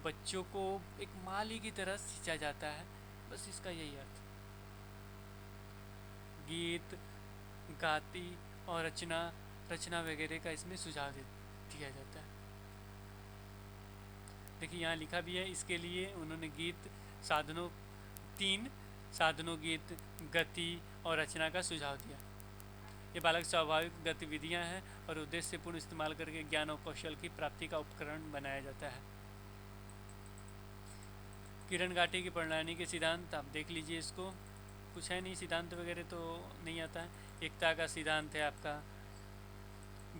बच्चों को एक माली की तरह सींचा जाता है, बस इसका यही अर्थ। गीत गाती और रचना वगैरह का इसमें सुझाव दिया जाता है। देखिए यहाँ लिखा भी है, इसके लिए उन्होंने तीन साधनों गीत, गति और रचना का सुझाव दिया। ये बालक स्वाभाविक गतिविधियाँ हैं और उद्देश्यपूर्ण इस्तेमाल करके ज्ञान और कौशल की प्राप्ति का उपकरण बनाया जाता है। कीडनगार्टन की प्रणाली के सिद्धांत आप देख लीजिए, इसको कुछ है नहीं, सिद्धांत वगैरह तो नहीं आता है। एकता का सिद्धांत है आपका,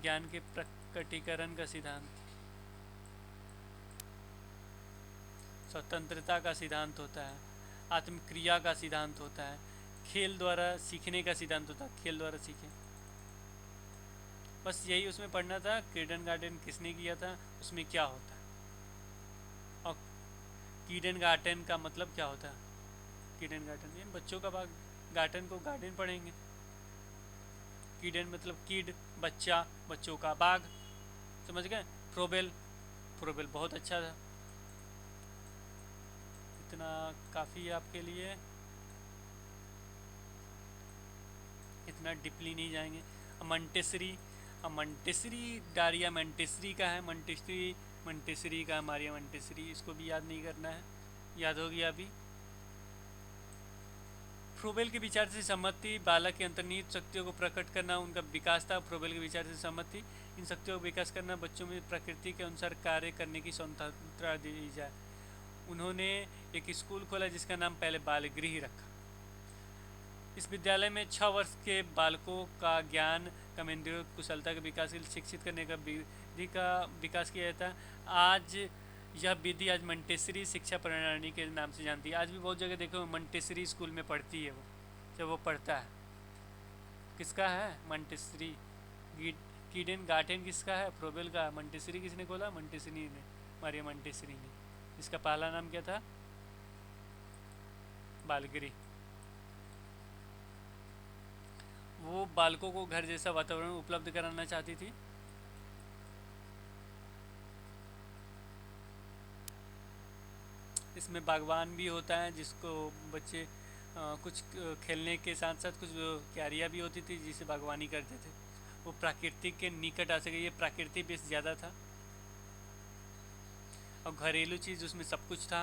ज्ञान के प्रकटीकरण का सिद्धांत, स्वतंत्रता का सिद्धांत होता है, आत्मक्रिया का सिद्धांत होता है, खेल द्वारा सीखने का सिद्धांत होता है, खेल द्वारा सीखें। बस यही उसमें पढ़ना था, कीडनगार्टन किसने किया था, उसमें क्या होता है और कीडनगार्टन का मतलब क्या होता है। कीडनगार्टन ये बच्चों का बाग, गार्डन को गार्डन पढ़ेंगे। कीडन मतलब कीड बच्चा, बच्चों का बाग, समझ गए। फ्रोबेल बहुत अच्छा था। इतना काफ़ी है आपके लिए, इतना डीपली नहीं जाएंगे। मंटेसरी डारिया मंटेसरी का है, मंटेसरी का मारिया मंटेसरी, इसको भी याद नहीं करना है, याद हो गया अभी। फ्रोबेल के विचार से सहमति, बालक की अंतर्निहित शक्तियों को प्रकट करना उनका विकास था। फ्रोबेल के विचार से सहमति, इन शक्तियों को विकास करना, बच्चों में प्रकृति के अनुसार कार्य करने की स्वतंत्रता दी जाए। उन्होंने एक स्कूल खोला जिसका नाम पहले बालगृह रखा। इस विद्यालय में 6 वर्ष के बालकों का ज्ञान, कर्मेंद्रियों, कुशलता के विकास के लिए शिक्षित करने का विधि का विकास किया जाता है। आज यह विधि आज मंटेसरी शिक्षा प्रणाली के नाम से जानती है। आज भी बहुत जगह देखो मंटेसरी स्कूल में पढ़ती है वो, जब वो पढ़ता है। किसका है, मंटेसरी। कीडनगार्टन किसका है, फ्रोबेल का। मंटेसरी किसने खोला, मंटेसरी ने, मारिया मंटेसरी ने। इसका पहला नाम क्या था, बालगृह। वो बालकों को घर जैसा वातावरण उपलब्ध कराना चाहती थी। इसमें बागवान भी होता है, जिसको बच्चे कुछ खेलने के साथ साथ कुछ क्यारियाँ भी होती थी जिसे बागवानी करते थे। वो प्राकृतिक के निकट आ सके, ये प्राकृतिक बेस ज़्यादा था। और घरेलू चीज़ उसमें सब कुछ था,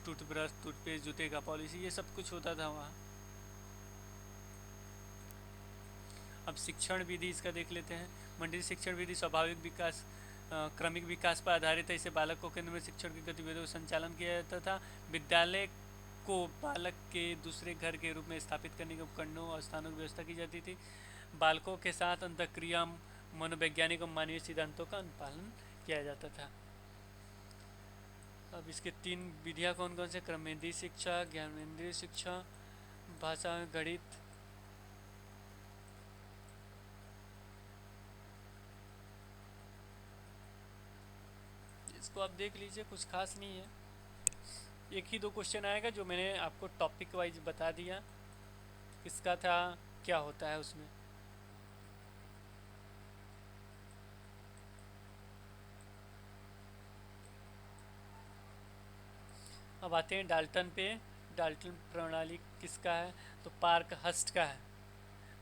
टूथब्रश, टूथपेस्ट, जूते का पॉलिश, ये सब कुछ होता था वहाँ। अब शिक्षण विधि इसका देख लेते हैं। मंडलीय शिक्षण विधि स्वाभाविक विकास, क्रमिक विकास पर आधारित है। इसे बालक को केंद्र में शिक्षण की गतिविधियों का संचालन किया जाता था। विद्यालय को बालक के दूसरे घर के रूप में स्थापित करने के उपकरणों और स्थानों की व्यवस्था की जाती थी। बालकों के साथ अंतःक्रिया, मनोवैज्ञानिक और मानवीय सिद्धांतों का अनुपालन किया जाता था। अब इसके 3 विधियाँ कौन कौन से, क्रमेंद्रीय शिक्षा, ज्ञानेंद्रीय शिक्षा, भाषा, गणित। इसको आप देख लीजिए, कुछ खास नहीं है। एक ही दो क्वेश्चन आएगा जो मैंने आपको टॉपिक वाइज बता दिया किसका था, क्या होता है उसमें। अब आते हैं डाल्टन पे। डाल्टन प्रणाली किसका है, तो पार्क हस्ट का है।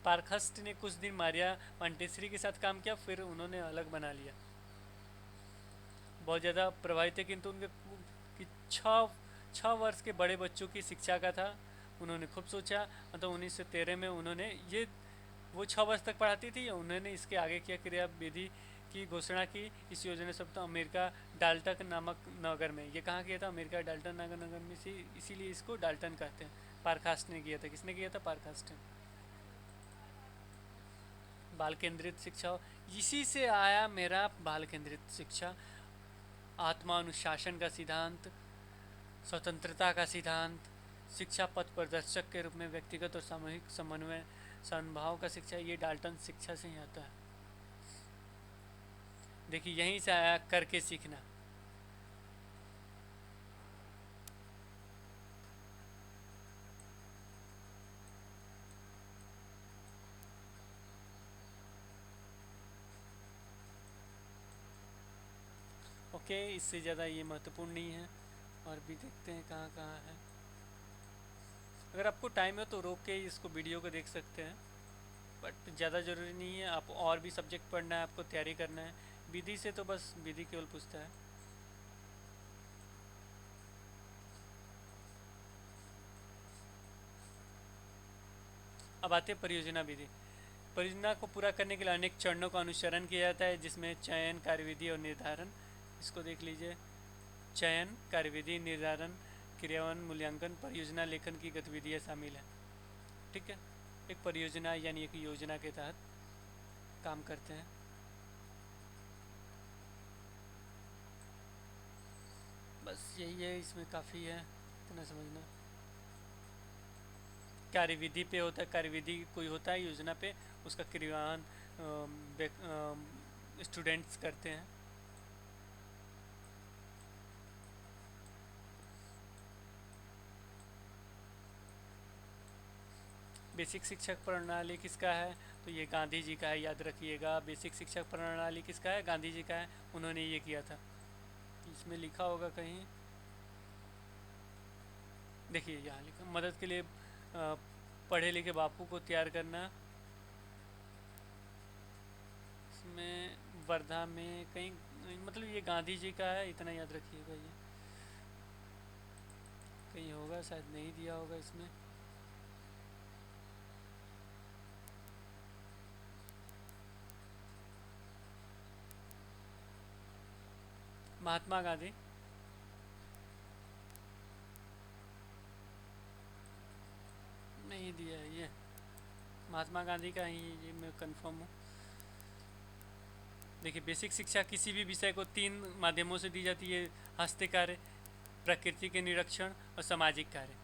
पार्क हस्ट ने कुछ दिन मारिया मॉन्टेसरी के साथ काम किया, फिर उन्होंने अलग बना लिया। बहुत ज़्यादा प्रभावित थे, किंतु उनके कि 6 वर्ष के बड़े बच्चों की शिक्षा का था। उन्होंने खूब सोचा, मतलब 1913 में उन्होंने ये, वो 6 वर्ष तक पढ़ाती थी, उन्होंने इसके आगे क्या क्रिया विधि की घोषणा की। इस योजना सब तो अमेरिका डाल्टन नामक नगर में, ये कहाँ किया था, अमेरिका डाल्टन नगर में से, इसीलिए इसको डाल्टन कहते हैं। पार्कहास्ट ने किया था। किसने किया था, पार्कहास्ट ने। बाल केंद्रित शिक्षा, इसी से आया मेरा बाल केंद्रित शिक्षा। आत्मा अनुशासन का सिद्धांत, स्वतंत्रता का सिद्धांत, शिक्षा पथ प्रदर्शक के रूप में व्यक्तिगत और सामूहिक समन्वय, सद्भाव का शिक्षा, ये डाल्टन शिक्षा से ही आता है। देखिए यहीं से आया करके सीखना। ओके, इससे ज़्यादा ये महत्वपूर्ण नहीं है। और भी देखते हैं कहाँ कहाँ है। अगर आपको टाइम है तो रोक के इसको वीडियो को देख सकते हैं, बट ज़्यादा ज़रूरी नहीं है। आप और भी सब्जेक्ट पढ़ना है, आपको तैयारी करना है। विधि से तो बस विधि केवल पूछता है। अब आते हैं परियोजना विधि। परियोजना को पूरा करने के लिए अनेक चरणों का अनुसरण किया जाता है, जिसमें चयन, कार्यविधि और निर्धारण। इसको देख लीजिए। चयन, कार्यविधि, निर्धारण, क्रियान्वयन, मूल्यांकन, परियोजना लेखन की गतिविधियाँ शामिल हैं। ठीक है, एक परियोजना यानी एक योजना के तहत काम करते हैं। बस यही है, इसमें काफ़ी है इतना समझना। कार्यविधि पे होता है, कार्यविधि कोई होता है योजना पे, उसका क्रियान्वयन स्टूडेंट्स करते हैं। बेसिक शिक्षक प्रणाली किसका है, तो ये गांधी जी का है, याद रखिएगा। बेसिक शिक्षक प्रणाली किसका है, गांधी जी का है, उन्होंने ये किया था। इसमें लिखा होगा कहीं, देखिए यहाँ लिखा, मदद के लिए पढ़े लिखे बापू को तैयार करना। इसमें वर्धा में कहीं, मतलब ये गांधी जी का है, इतना याद रखिएगा। ये कहीं होगा, शायद नहीं दिया होगा इसमें। महात्मा गांधी, नहीं दिया है ये। महात्मा गांधी का ही ये, मैं कंफर्म हूँ। देखिए बेसिक शिक्षा किसी भी विषय को 3 माध्यमों से दी जाती है: हस्त कार्य, प्रकृति के निरीक्षण और सामाजिक कार्य।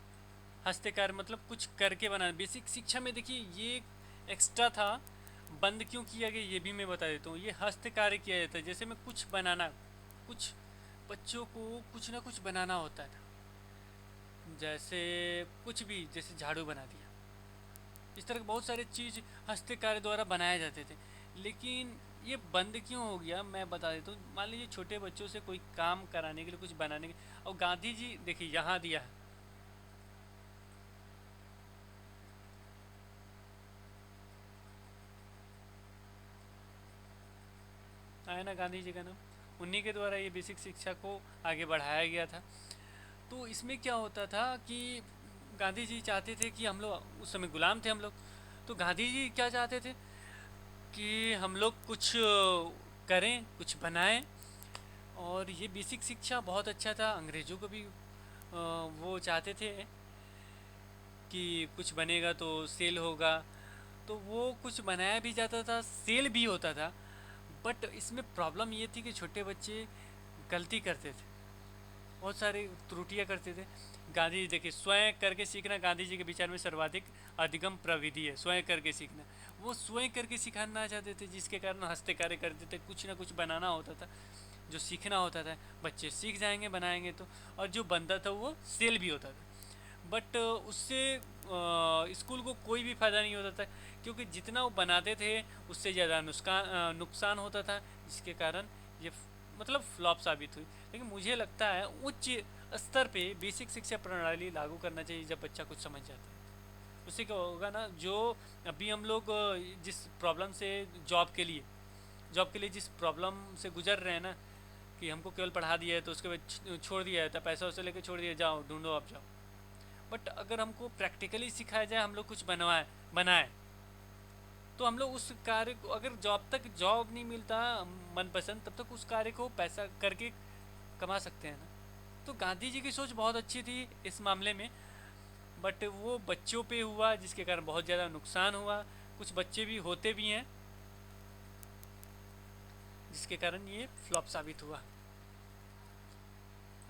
हस्त कार्य मतलब कुछ करके बनाना। बेसिक शिक्षा में देखिए ये एक्स्ट्रा था, बंद क्यों किया गया ये भी मैं बता देता हूँ। ये हस्त कार्य किया जाता है, जैसे मैं कुछ बनाना, कुछ बच्चों को कुछ ना कुछ बनाना होता था। जैसे कुछ भी, जैसे झाड़ू बना दिया, इस तरह के बहुत सारे चीज़ हस्त कार्य द्वारा बनाए जाते थे। लेकिन ये बंद क्यों हो गया मैं बता देता हूँ। मान लीजिए छोटे बच्चों से कोई काम कराने के लिए, कुछ बनाने के, और गांधी जी देखिए यहाँ दिया है ना, गांधी जी का नाम, उन्हीं के द्वारा ये बेसिक शिक्षा को आगे बढ़ाया गया था। तो इसमें क्या होता था कि गांधी जी चाहते थे कि हम लोग, उस समय गुलाम थे हम लोग, तो गांधी जी क्या चाहते थे कि हम लोग कुछ करें, कुछ बनाएं। और ये बेसिक शिक्षा बहुत अच्छा था, अंग्रेज़ों को भी वो चाहते थे कि कुछ बनेगा तो सेल होगा, तो वो कुछ बनाया भी जाता था, सेल भी होता था। बट इसमें प्रॉब्लम ये थी कि छोटे बच्चे गलती करते थे, बहुत सारी त्रुटियां करते थे। गांधी जी देखिए, स्वयं करके सीखना गांधी जी के विचार में सर्वाधिक अधिगम प्रविधि है, स्वयं करके सीखना। वो स्वयं करके सिखाना चाहते थे, जिसके कारण हस्त कार्य करते थे, कुछ ना कुछ बनाना होता था। जो सीखना होता था बच्चे सीख जाएंगे बनाएंगे तो, और जो बनता था वो सेल भी होता था। बट उससे स्कूल को कोई भी फ़ायदा नहीं होता था, क्योंकि जितना वो बनाते थे उससे ज़्यादा नुकसान होता था, जिसके कारण ये मतलब फ्लॉप साबित हुई। लेकिन मुझे लगता है उच्च स्तर पे बेसिक शिक्षा प्रणाली लागू करना चाहिए जब बच्चा कुछ समझ जाता है। उससे क्या होगा ना, जो अभी हम लोग जिस प्रॉब्लम से जॉब के लिए जिस प्रॉब्लम से गुजर रहे हैं ना, कि हमको केवल पढ़ा दिया है तो उसके बाद छोड़ दिया है, तो पैसा उसे लेके छोड़ दिया, जाओ ढूंढो आप जाओ। बट अगर हमको प्रैक्टिकली सिखाया जाए, हम लोग कुछ बनाए, तो हम लोग उस कार्य को, अगर जॉब नहीं मिलता मनपसंद, तब तक उस कार्य को पैसा करके कमा सकते हैं ना। तो गांधी जी की सोच बहुत अच्छी थी इस मामले में, बट वो बच्चों पे हुआ जिसके कारण बहुत ज़्यादा नुकसान हुआ। कुछ बच्चे भी होते भी हैं जिसके कारण ये फ्लॉप साबित हुआ।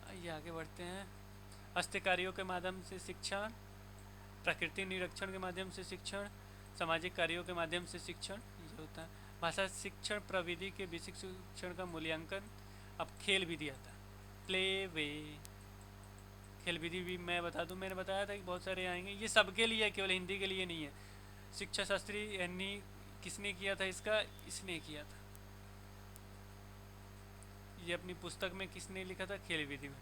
आइए आगे बढ़ते हैं। हस्तकार्यों के माध्यम से शिक्षण, प्रकृति निरीक्षण के माध्यम से शिक्षण, सामाजिक कार्यों के माध्यम से शिक्षण, ये होता है। भाषा शिक्षण प्रविधि के बेसिक शिक्षण का मूल्यांकन। अब खेल विधि आता है, प्ले वे। खेल विधि भी मैं बता दूं, मैंने बताया था कि बहुत सारे आएंगे, ये सबके लिए है, केवल हिंदी के लिए नहीं है। शिक्षा शास्त्री यानी किसने किया था इसका, इसने किया था। ये अपनी पुस्तक में किसने लिखा था, खेल विधि में।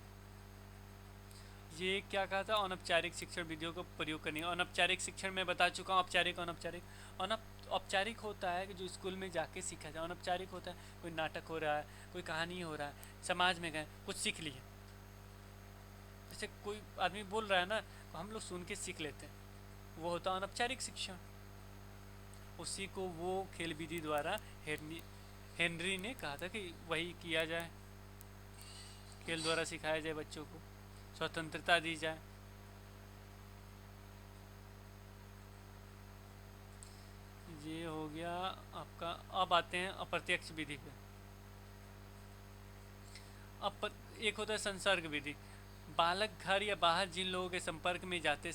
ये क्या कहा था, अनौपचारिक शिक्षण विधियों का प्रयोग करनी। अनौपचारिक शिक्षण मैं बता चुका हूँ, औपचारिक अनौपचारिक। औपचारिक होता है कि जो स्कूल में जाके सीखा जाए। अनौपचारिक होता है कोई नाटक हो रहा है, कोई कहानी हो रहा है, समाज में गए कुछ सीख लिए, जैसे कोई आदमी बोल रहा है ना, तो हम लोग सुन के सीख लेते हैं, वो होता है अनौपचारिक शिक्षण। उसी को वो खेल विधि द्वारा हेनरी ने कहा था कि वही किया जाए, खेल द्वारा सिखाया जाए, बच्चों को स्वतंत्रता दी जाए। ये हो गया आपका। अब आते हैं अप्रत्यक्ष विधि पे। अब एक होता है संसर्ग विधि। बालक घर या बाहर जिन लोगों के संपर्क में जाते,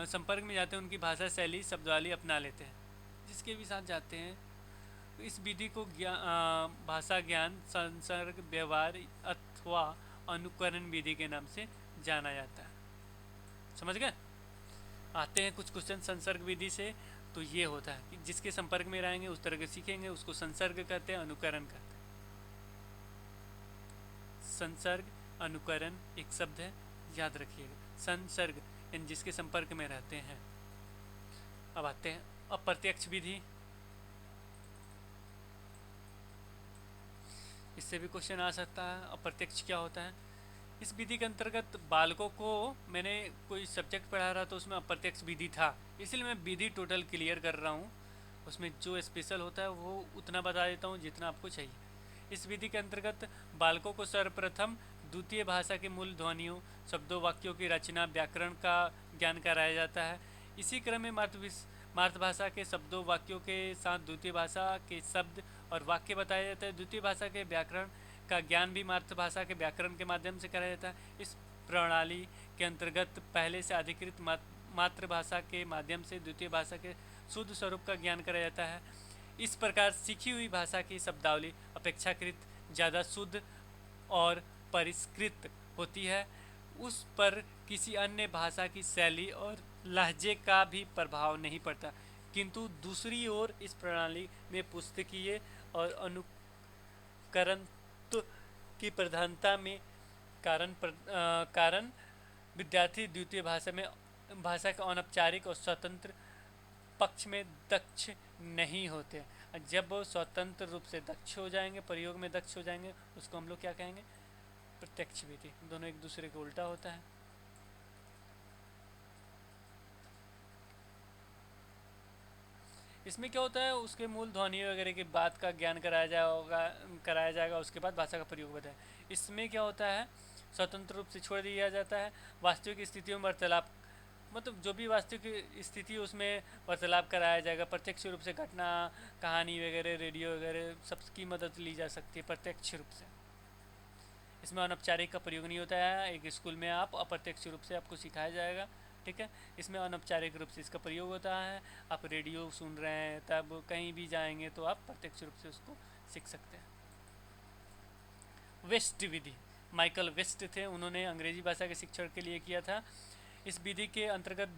संपर्क में जाते हैं, उनकी भाषा शैली शब्दावली अपना लेते हैं। जिसके भी साथ जाते हैं, तो इस विधि को भाषा ज्ञान संसर्ग व्यवहार अथवा अनुकरण विधि के नाम से जाना जाता है। समझ गए। आते हैं कुछ क्वेश्चन संसर्ग विधि से। तो ये होता है कि जिसके संपर्क में रहेंगे उस तरह के सीखेंगे, उसको संसर्ग कहते हैं, अनुकरण कहते हैं। संसर्ग अनुकरण एक शब्द है, याद रखिएगा। संसर्ग यानी जिसके संपर्क में रहते हैं। अब आते हैं अप्रत्यक्ष विधि। इससे भी क्वेश्चन आ सकता है, अप्रत्यक्ष क्या होता है। इस विधि के अंतर्गत बालकों को, मैंने कोई सब्जेक्ट पढ़ा रहा तो उसमें अप्रत्यक्ष विधि था, इसलिए मैं विधि टोटल क्लियर कर रहा हूँ। उसमें जो स्पेशल होता है वो उतना बता देता हूँ जितना आपको चाहिए। इस विधि के अंतर्गत बालकों को सर्वप्रथम द्वितीय भाषा के मूल ध्वनियों, शब्दों, वाक्यों की रचना, व्याकरण का ज्ञान कराया जाता है। इसी क्रम में मातृभाषा के शब्दों, वाक्यों के साथ द्वितीय भाषा के शब्द और वाक्य बताए जाते हैं। द्वितीय भाषा के व्याकरण का ज्ञान भी मातृभाषा के व्याकरण के माध्यम से कराया जाता है। इस प्रणाली के अंतर्गत पहले से अधिकृत मातृभाषा के माध्यम से द्वितीय भाषा के शुद्ध स्वरूप का ज्ञान कराया जाता है। इस प्रकार सीखी हुई भाषा की शब्दावली अपेक्षाकृत ज़्यादा शुद्ध और परिष्कृत होती है। उस पर किसी अन्य भाषा की शैली और लहजे का भी प्रभाव नहीं पड़ता। किंतु दूसरी ओर इस प्रणाली में पुस्तकीय और अनुकरण की प्रधानता में कारण विद्यार्थी द्वितीय भाषा के अनौपचारिक और स्वतंत्र पक्ष में दक्ष नहीं होते। जब वो स्वतंत्र रूप से दक्ष हो जाएंगे, प्रयोग में दक्ष हो जाएंगे, उसको हम लोग क्या कहेंगे, प्रत्यक्ष विधि। दोनों एक दूसरे के उल्टा होता है। इसमें क्या होता है, उसके मूल ध्वनि वगैरह की बात का ज्ञान कराया जाएगा, उसके बाद भाषा का प्रयोग बताए। इसमें क्या होता है, स्वतंत्र रूप से छोड़ दिया जाता है। वास्तविक स्थितियों में वार्तालाप, मतलब जो भी वास्तविक स्थिति उसमें वार्तालाप कराया जाएगा। प्रत्यक्ष रूप से घटना, कहानी वगैरह, रेडियो वगैरह सबकी मदद ली जा सकती है प्रत्यक्ष रूप से। इसमें अनौपचारिक का प्रयोग नहीं होता है। एक स्कूल में आप अप्रत्यक्ष रूप से आपको सिखाया जाएगा, ठीक है। इसमें अनौपचारिक रूप से इसका प्रयोग होता है। आप रेडियो सुन रहे हैं, तब कहीं भी जाएंगे तो आप प्रत्यक्ष रूप से उसको सीख सकते हैं। वेस्ट विधि, माइकल वेस्ट थे, उन्होंने अंग्रेजी भाषा के शिक्षण के लिए किया था। इस विधि के अंतर्गत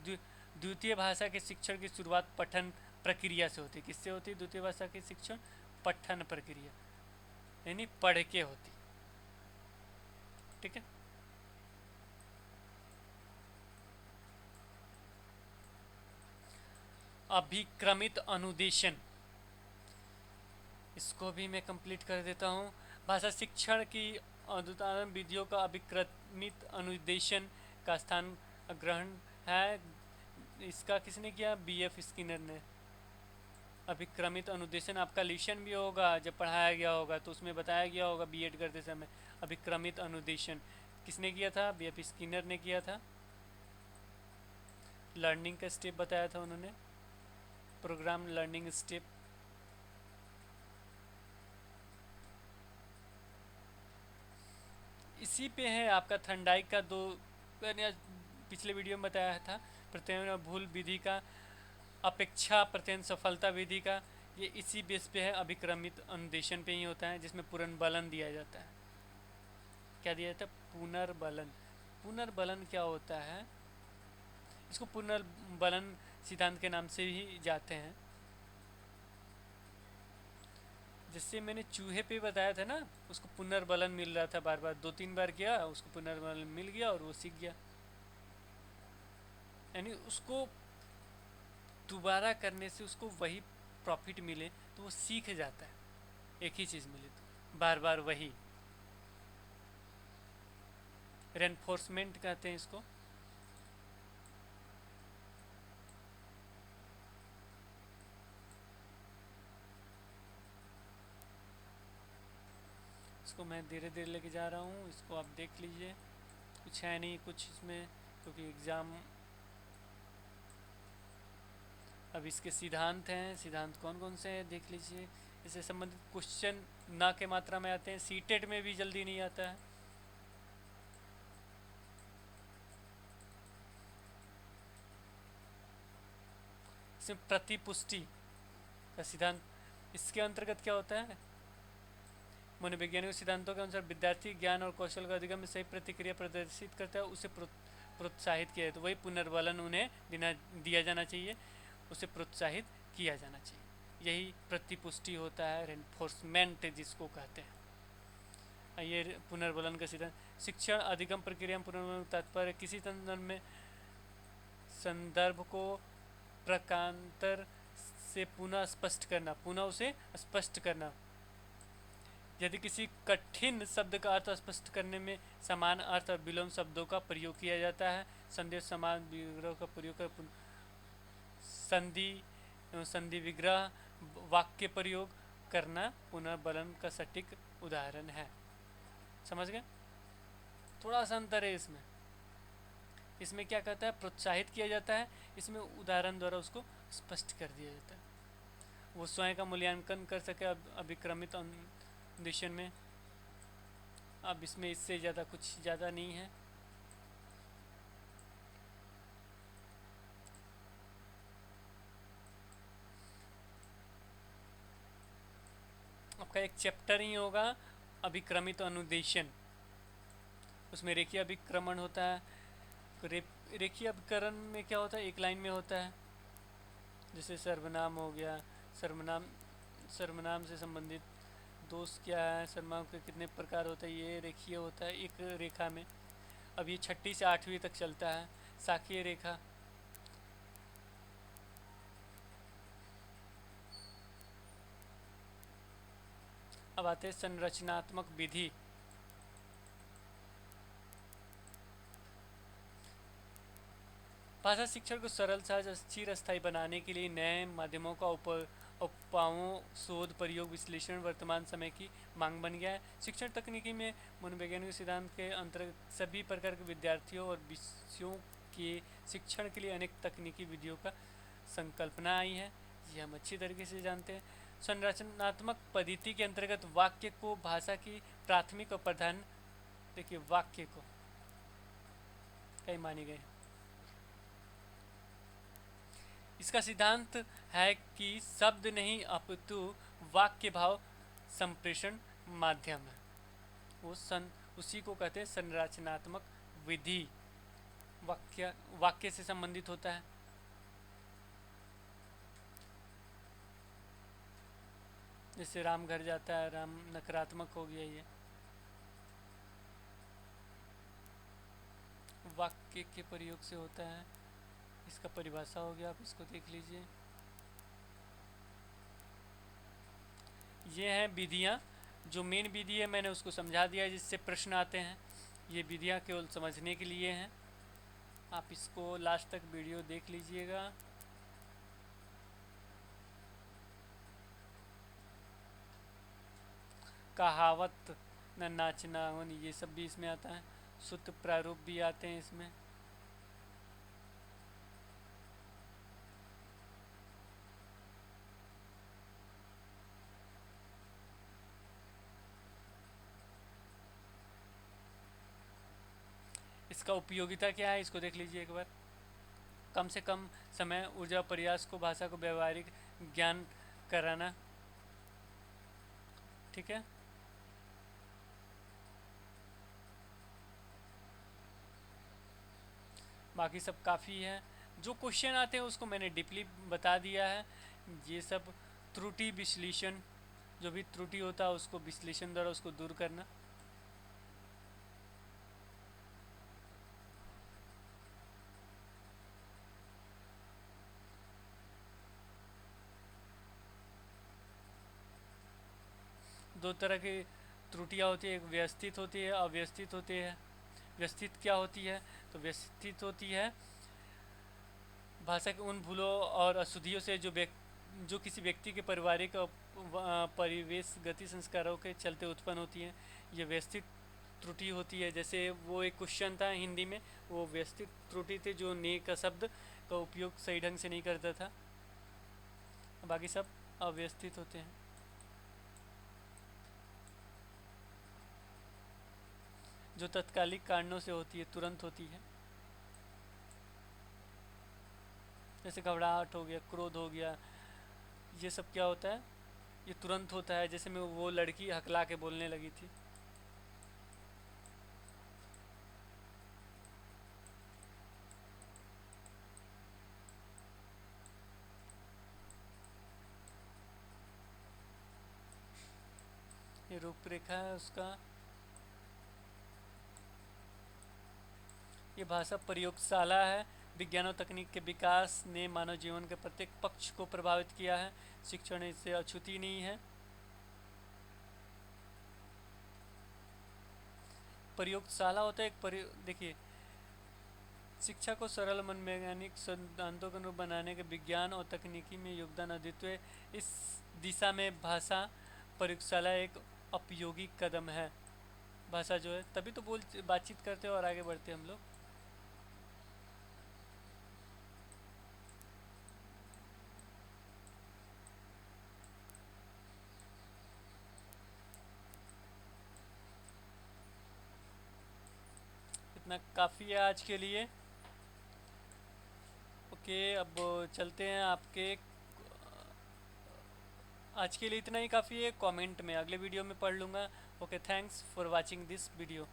द्वितीय भाषा के शिक्षण की शुरुआत पठन प्रक्रिया से होती है। किससे होती है द्वितीय भाषा के शिक्षण? पठन प्रक्रिया, यानी पढ़ के होती। ठीक है। अभिक्रमित अनुदेशन, इसको भी मैं कंप्लीट कर देता हूँ। भाषा शिक्षण की अनुदान विधियों का अभिक्रमित अनुदेशन का स्थान ग्रहण है। इसका किसने किया? बीएफ स्किनर ने। अभिक्रमित अनुदेशन आपका लिशन भी होगा, जब पढ़ाया गया होगा तो उसमें बताया गया होगा बीएड करते समय। अभिक्रमित अनुदेशन किसने किया था? बीएफ स्किनर ने किया था। लर्निंग का स्टेप बताया था उन्होंने, प्रोग्राम लर्निंग स्टेप। इसी पे है आपका थर्नडाइक का दो, मैंने पिछले वीडियो में बताया था, प्रत्ययन और भूल विधि का, अपेक्षा प्रत्ययन सफलता विधि का, ये इसी बेस पे है। अभिक्रमित अनुदेशन पे ही होता है, जिसमें पुनर्बलन दिया जाता है। क्या दिया जाता है? पुनर्बलन। पुनर्बलन क्या होता है? इसको पुनर्बलन सिद्धांत के नाम से ही जाते हैं। जिससे मैंने चूहे पे बताया था ना, उसको पुनर्बलन मिल रहा था, बार बार 2-3 बार किया, उसको पुनर्बलन मिल गया और वो सीख गया। यानी उसको दोबारा करने से उसको वही प्रॉफिट मिले तो वो सीख जाता है। एक ही चीज़ मिले तो बार बार वही, रेनफोर्समेंट कहते हैं इसको। इसको मैं धीरे धीरे लेके जा रहा हूँ, इसको आप देख लीजिए। कुछ है नहीं कुछ इसमें, क्योंकि एग्ज़ाम। अब इसके सिद्धांत हैं, सिद्धांत कौन कौन से हैं देख लीजिए। इससे संबंधित क्वेश्चन ना के मात्रा में आते हैं, सीटेट में भी जल्दी नहीं आता है। इसमें प्रतिपुष्टि का सिद्धांत, इसके अंतर्गत क्या होता है? मनोवैज्ञानिक सिद्धांतों के अनुसार विद्यार्थी ज्ञान और कौशल का अधिगम में सही प्रतिक्रिया प्रदर्शित करता है, उसे प्रोत्साहित किया है। तो वही पुनर्बलन उन्हें दिया जाना चाहिए, उसे प्रोत्साहित किया जाना चाहिए। यही प्रतिपुष्टि होता है, रेनफोर्समेंट जिसको कहते हैं। ये पुनर्बलन का सिद्धांत। शिक्षण अधिगम प्रक्रिया में पुनर्बलन तात्पर्य किसी संदर्भ में संदर्भ को प्रकांतर से पुनः स्पष्ट करना, पुनः उसे स्पष्ट करना। यदि किसी कठिन शब्द का अर्थ स्पष्ट करने में समान अर्थ और विलोम शब्दों का प्रयोग किया जाता है, संदेश समान विग्रह का प्रयोग कर संधि संधि विग्रह वाक्य प्रयोग करना पुनर्बलन का सटीक उदाहरण है। समझ गए? थोड़ा सा अंतर है इसमें। इसमें क्या कहता है? प्रोत्साहित किया जाता है, इसमें उदाहरण द्वारा उसको स्पष्ट कर दिया जाता है, वो स्वयं का मूल्यांकन कर सके अभिक्रमित अनुदेशन में। अब इसमें इससे ज़्यादा कुछ ज़्यादा नहीं है। आपका एक चैप्टर ही होगा अभिक्रमित अनुदेशन, उसमें रेखीय अभिक्रमण होता है। रेखीय अभिकरण में क्या होता है? एक लाइन में होता है। जैसे सर्वनाम हो गया, सर्वनाम से संबंधित दोष क्या है, सर्वनाम के कितने प्रकार होते हैं, ये रेखीय होता है एक रेखा में। अब ये 6ठी से 8वीं तक चलता है, शाखीय रेखा। अब आते हैं संरचनात्मक विधि। भाषा शिक्षण को सरल, सहज, स्थिर, स्थायी बनाने के लिए नए माध्यमों का उपायों, शोध, प्रयोग, विश्लेषण वर्तमान समय की मांग बन गया है। शिक्षण तकनीकी में मनोवैज्ञानिक सिद्धांत के अंतर्गत सभी प्रकार के विद्यार्थियों और विषयों के शिक्षण के लिए अनेक तकनीकी विधियों का संकल्पना आई है, ये हम अच्छी तरीके से जानते हैं। संरचनात्मक पद्धति के अंतर्गत वाक्य को भाषा की प्राथमिक और प्रधान, देखिए वाक्य को कई माने गए। इसका सिद्धांत है कि शब्द नहीं अपितु वाक्य भाव संप्रेषण माध्यम है। वो उसी को कहते हैं संरचनात्मक विधि। वाक्य से संबंधित होता है। जैसे राम घर जाता है, राम नकारात्मक हो गया ये। वाक्य के प्रयोग से होता है, इसका परिभाषा हो गया, आप इसको देख लीजिए। ये हैं विधियाँ। जो मेन विधि है मैंने उसको समझा दिया है, जिससे प्रश्न आते हैं। ये विधियाँ केवल समझने के लिए हैं। आप इसको लास्ट तक वीडियो देख लीजिएगा। कहावत, न नाचना, ये सब भी इसमें आता है। शुद्ध प्रारूप भी आते हैं इसमें। इसका उपयोगिता क्या है इसको देख लीजिए एक बार। कम से कम समय, ऊर्जा, प्रयास को भाषा को व्यवहारिक ज्ञान कराना। ठीक है। बाकी सब काफ़ी है। जो क्वेश्चन आते हैं उसको मैंने डीपली बता दिया है। ये सब त्रुटि विश्लेषण, जो भी त्रुटि होता है उसको विश्लेषण द्वारा उसको दूर करना। दो तरह की त्रुटियां होती है, एक व्यवस्थित होती है, अव्यवस्थित होती है। व्यवस्थित क्या होती है? तो व्यवस्थित होती है भाषा के उन भूलों और अशुद्धियों से जो किसी व्यक्ति के पारिवारिक परिवेश, गति, संस्कारों के चलते उत्पन्न होती हैं। ये व्यवस्थित त्रुटि होती है। जैसे वो एक क्वेश्चन था हिंदी में, वो व्यवस्थित त्रुटि थी, जो ने का शब्द का उपयोग सही ढंग से नहीं करता था। बाकी सब अव्यवस्थित होते हैं। जो तत्कालिक कारणों से होती है, तुरंत होती है। जैसे घबराहट हो गया, क्रोध हो गया, ये सब क्या होता है? ये तुरंत होता है। जैसे मैं वो लड़की हकला के बोलने लगी थी। ये रूपरेखा है उसका। ये भाषा प्रयोगशाला है। विज्ञान और तकनीक के विकास ने मानव जीवन के प्रत्येक पक्ष को प्रभावित किया है। शिक्षण इससे अछूती नहीं है। प्रयोगशाला होता है देखिए, शिक्षा को सरल मनोवैज्ञानिक सिद्धांतों के अनुरूप बनाने के विज्ञान और तकनीकी में योगदान अद्वितीय। इस दिशा में भाषा प्रयोगशाला एक उपयोगी कदम है। भाषा जो है, तभी तो बातचीत करते हैं और आगे बढ़ते हैं हम लोग। इतना काफ़ी है आज के लिए। ओके, अब चलते हैं आपके। आज के लिए इतना ही काफ़ी है। कमेंट में अगले वीडियो में पढ़ लूँगा। Okay, thanks for watching this video.